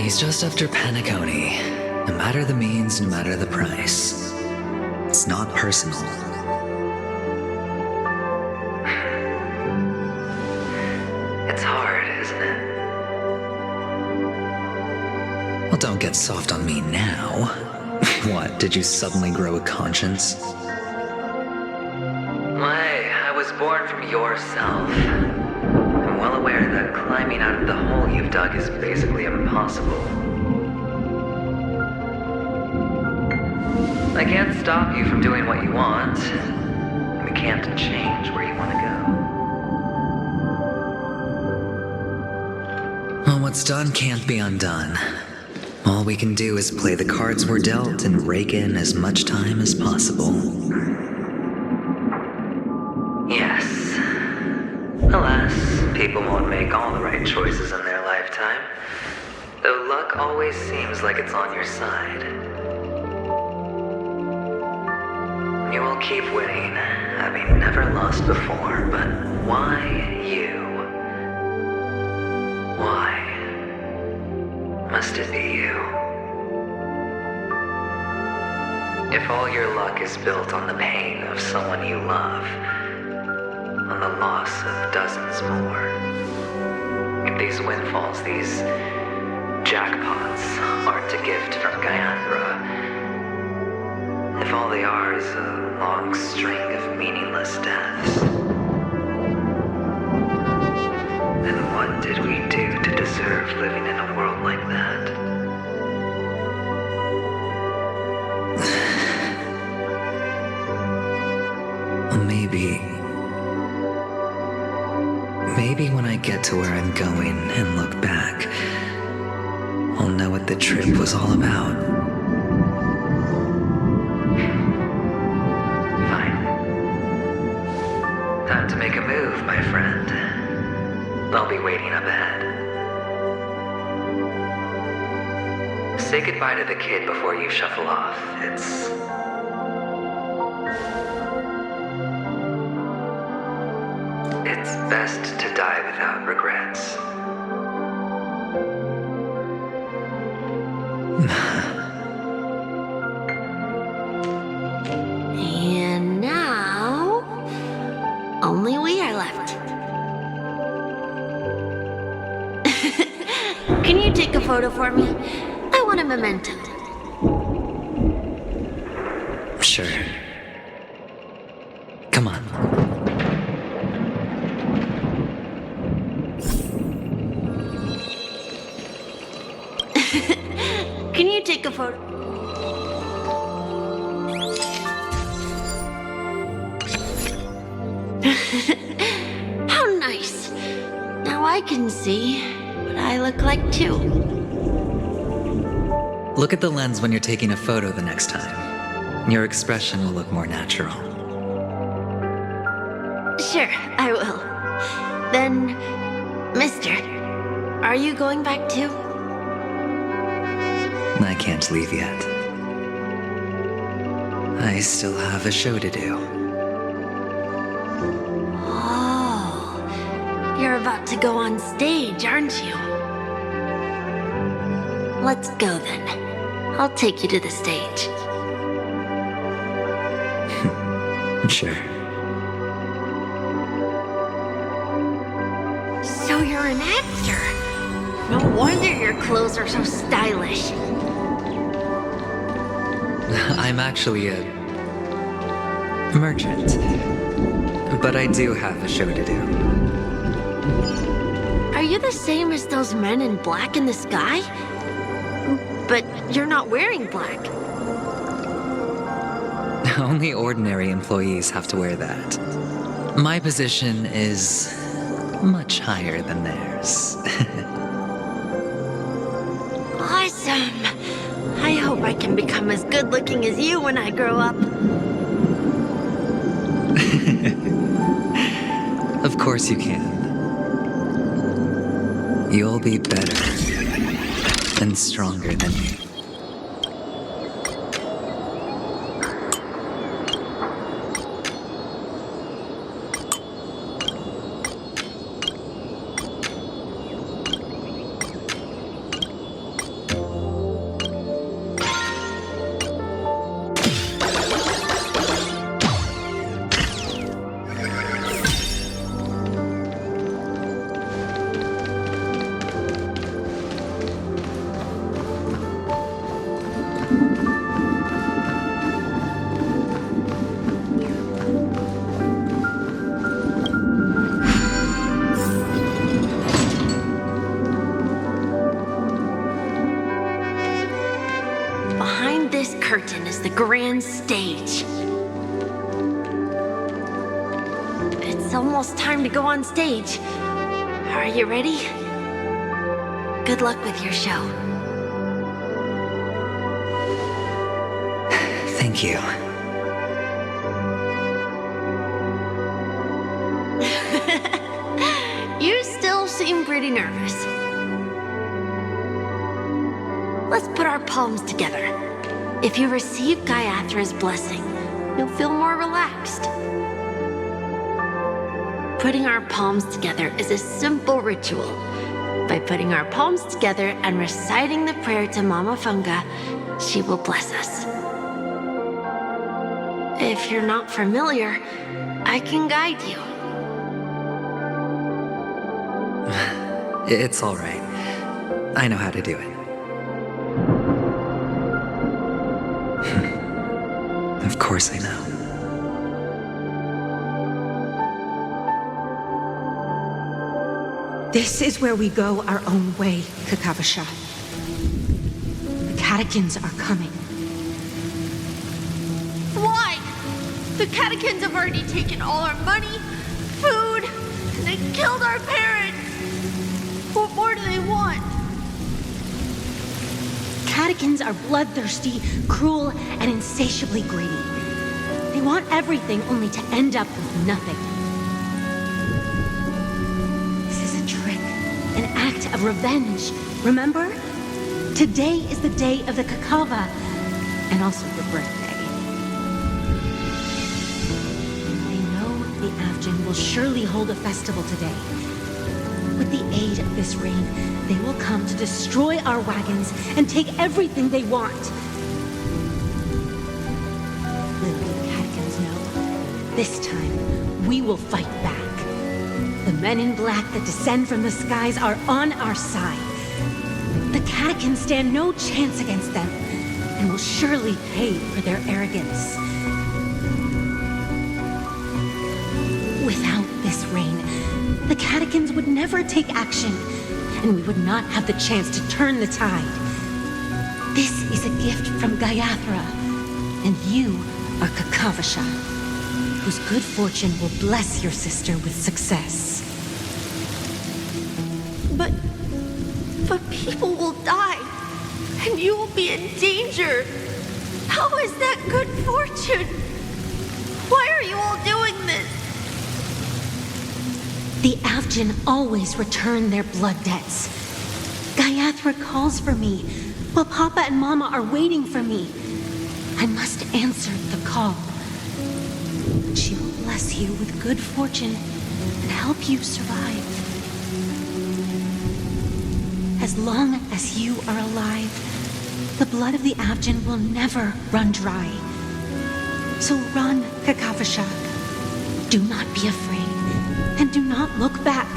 He's just after Penacony. No matter the means, no matter the price. It's not personal. It's hard, isn't it? Well, don't get soft on me now. What, did you suddenly grow a conscience? Why, I was born from yourself. I'm well aware that climbing out of the hole you've dug is basically impossible. I can't stop you from doing what you want. We can't change where you want to go. Well, what's done can't be undone. All we can do is play the cards we're dealt and rake in as much time as possible. Yes. Alas, people won't make all the right choices in their lifetime. Though luck always seems like it's on your side. You will keep winning, having never lost before, but why you? Why must it be you? If all your luck is built on the pain of someone you love, on the loss of dozens more, if these windfalls, these jackpots, aren't a gift from Gaiandra, if all they are is a long string of meaningless deaths, then what did we do to deserve living in a world like that? Well, maybe when I get to where I'm going and look back, I'll know what the trip was all about. Time to make a move, my friend. I'll be waiting up ahead. Say goodbye to the kid before you shuffle off. It's best to die without regrets. And now, only we are left. Can you take a photo for me? I want a memento. Sure. Come on. Can you take a photo? How nice. Now I can see what I look like too. Look at the lens when you're taking a photo the next time. Your expression will look more natural. Sure, I will. Then, mister, are you going back too? I can't leave yet. I still have a show to do. Oh, you're about to go on stage, aren't you? Let's go then. I'll take you to the stage. Sure. So you're an actor. No wonder your clothes are so stylish. I'm actually a merchant. But I do have a show to do. Are you the same as those men in black in the sky? But you're not wearing black. Only ordinary employees have to wear that. My position is much higher than theirs. Awesome! I hope I can become as good looking as you when I grow up. Of course you can. You'll be better and stronger than me. Behind this curtain is the grand stage. It's almost time to go on stage. Are you ready? Good luck with your show. Thank you. You still seem pretty nervous. Let's put our palms together. If you receive Gaiathra's blessing, you'll feel more relaxed. Putting our palms together is a simple ritual. By putting our palms together and reciting the prayer to Mama Funga, she will bless us. If you're not familiar, I can guide you. It's all right. I know how to do it. Of course I know. This is where we go our own way, Kakavasha. The catechins are coming. Why? The catechins have already taken all our money, food, and they killed our parents. What more do they want? Catechins are bloodthirsty, cruel, and insatiably greedy. They want everything only to end up with nothing. This is a trick, an act of revenge. Remember? Today is the day of the Kakava, and also your birthday. They know the Avgin will surely hold a festival today. With the aid of this rain, they will come to destroy our wagons and take everything they want. Little do the catechins know, this time we will fight back. The men in black that descend from the skies are on our side. The catechins stand no chance against them, and will surely pay for their arrogance. Without this rain, the catechins would never take action, and we would not have the chance to turn the tide. This is a gift from Gaiathra, and you are Kakavasha, whose good fortune will bless your sister with success. But people will die, and you will be in danger. How is that good fortune? Why are you all doing this? The Avgin always return their blood debts. Gaiathra calls for me, while Papa and Mama are waiting for me. I must answer the call. She will bless you with good fortune and help you survive. As long as you are alive, the blood of the Avgin will never run dry. So run, Kakavashak. Do not be afraid, and do not look back.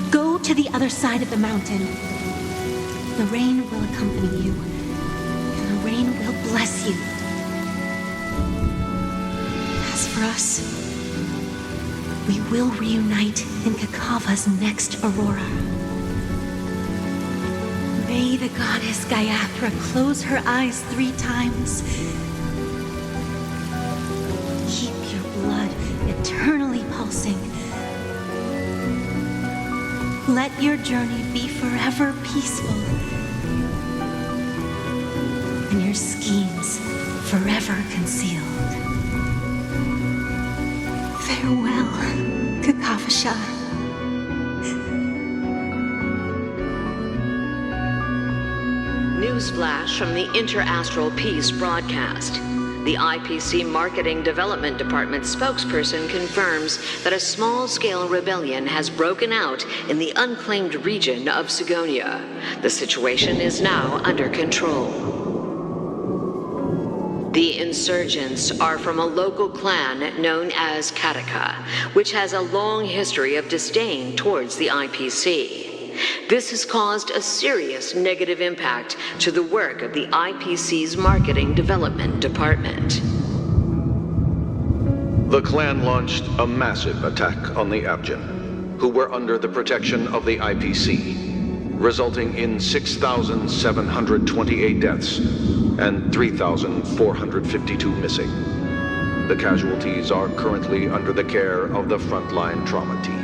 Go to the other side of the mountain. The rain will accompany you, and the rain will bless you. As for us, we will reunite in Kakava's next aurora. May the goddess Gayathra close her eyes 3 times. Keep your blood eternally pulsing. Let your journey be forever peaceful, and your schemes forever concealed. Farewell, Kakavasha. Newsflash from the Interastral Peace broadcast. The IPC Marketing Development Department spokesperson confirms that a small-scale rebellion has broken out in the unclaimed region of Sigonia. The situation is now under control. The insurgents are from a local clan known as Kataka, which has a long history of disdain towards the IPC. This has caused a serious negative impact to the work of the IPC's Marketing Development Department. The clan launched a massive attack on the Abjin, who were under the protection of the IPC, resulting in 6,728 deaths and 3,452 missing. The casualties are currently under the care of the frontline trauma team.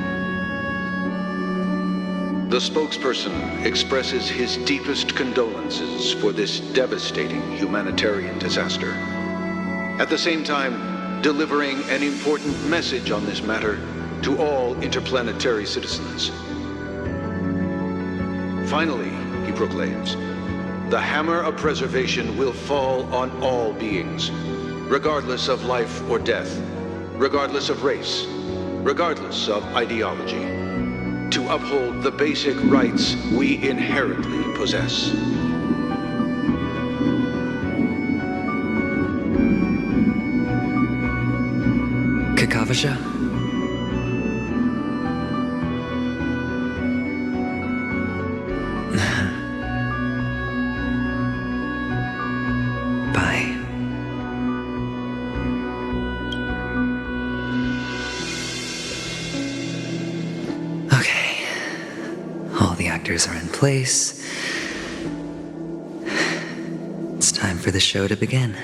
The spokesperson expresses his deepest condolences for this devastating humanitarian disaster. At the same time, delivering an important message on this matter to all interplanetary citizens. Finally, he proclaims, the hammer of preservation will fall on all beings, regardless of life or death, regardless of race, regardless of ideology, to uphold the basic rights we inherently possess. Kakavasha? Bye. Okay. All the actors are in place. It's time for the show to begin.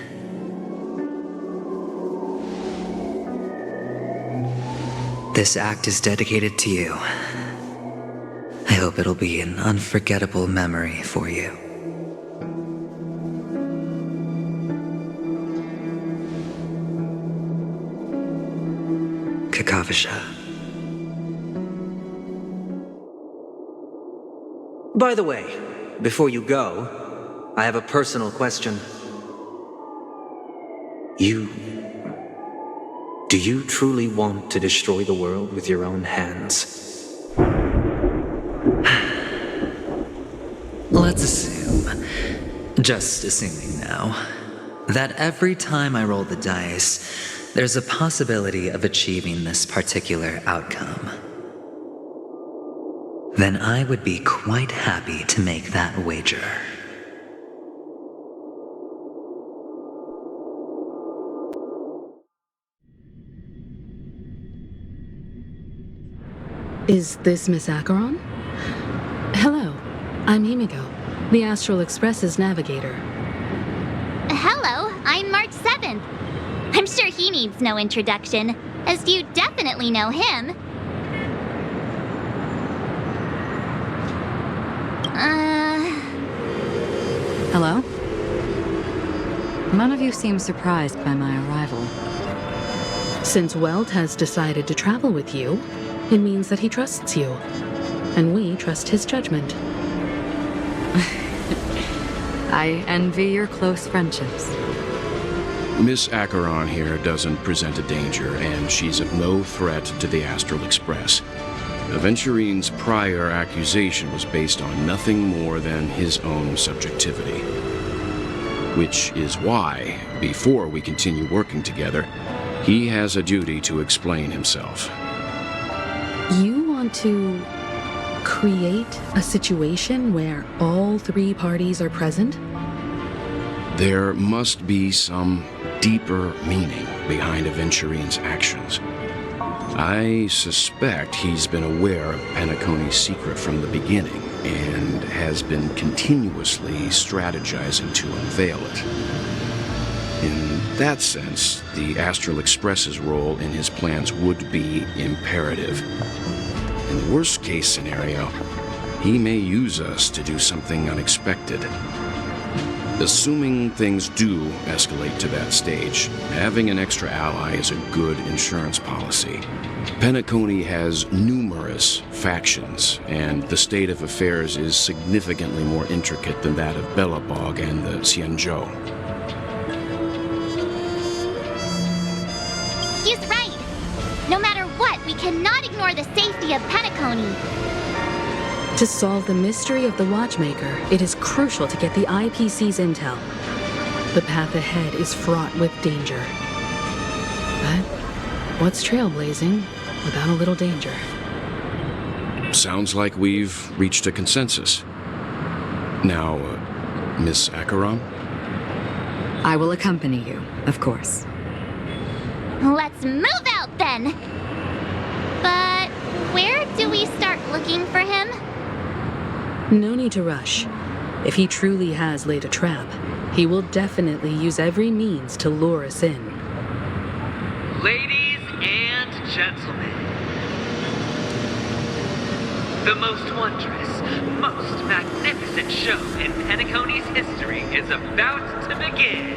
This act is dedicated to you. I hope it'll be an unforgettable memory for you. Kakavasha. By the way, before you go, I have a personal question. Do you truly want to destroy the world with your own hands? Let's assume, just assuming now, that every time I roll the dice, there's a possibility of achieving this particular outcome. Then I would be quite happy to make that wager. Is this Miss Acheron? Hello, I'm Himiko, the Astral Express's navigator. Hello, I'm March 7th. I'm sure he needs no introduction, as you definitely know him. Hello? None of you seem surprised by my arrival. Since Welt has decided to travel with you, it means that he trusts you, and we trust his judgment. I envy your close friendships. Miss Acheron here doesn't present a danger, and she's of no threat to the Astral Express. Aventurine's prior accusation was based on nothing more than his own subjectivity. which is why, before we continue working together, he has a duty to explain himself. You want to create a situation where all three parties are present? There must be some deeper meaning behind Aventurine's actions. I suspect he's been aware of Penacony's secret from the beginning and has been continuously strategizing to unveil it. In that sense, the Astral Express's role in his plans would be imperative. In the worst-case scenario, he may use us to do something unexpected. Assuming things do escalate to that stage, having an extra ally is a good insurance policy. Penacony has numerous factions, and the state of affairs is significantly more intricate than that of Bellabog and the Xianzhou. He's right. No matter what, we cannot ignore the safety of Penacony. To solve the mystery of the Watchmaker, it is crucial to get the IPC's intel. The path ahead is fraught with danger. But what's trailblazing without a little danger? Sounds like we've reached a consensus. Now, Miss Acheron? I will accompany you, of course. Let's move out then! But where do we start looking for him? No need to rush. If he truly has laid a trap, he will definitely use every means to lure us in. Ladies and gentlemen, the most wondrous, most magnificent show in Penacony's history is about to begin.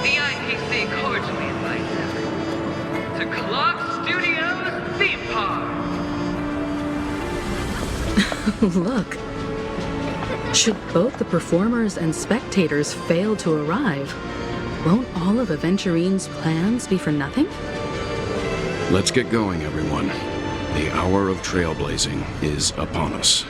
The IPC cordially invites everyone to Clock Studios Theme Park. Look. Should both the performers and spectators fail to arrive, won't all of Aventurine's plans be for nothing? Let's get going, everyone. The hour of trailblazing is upon us.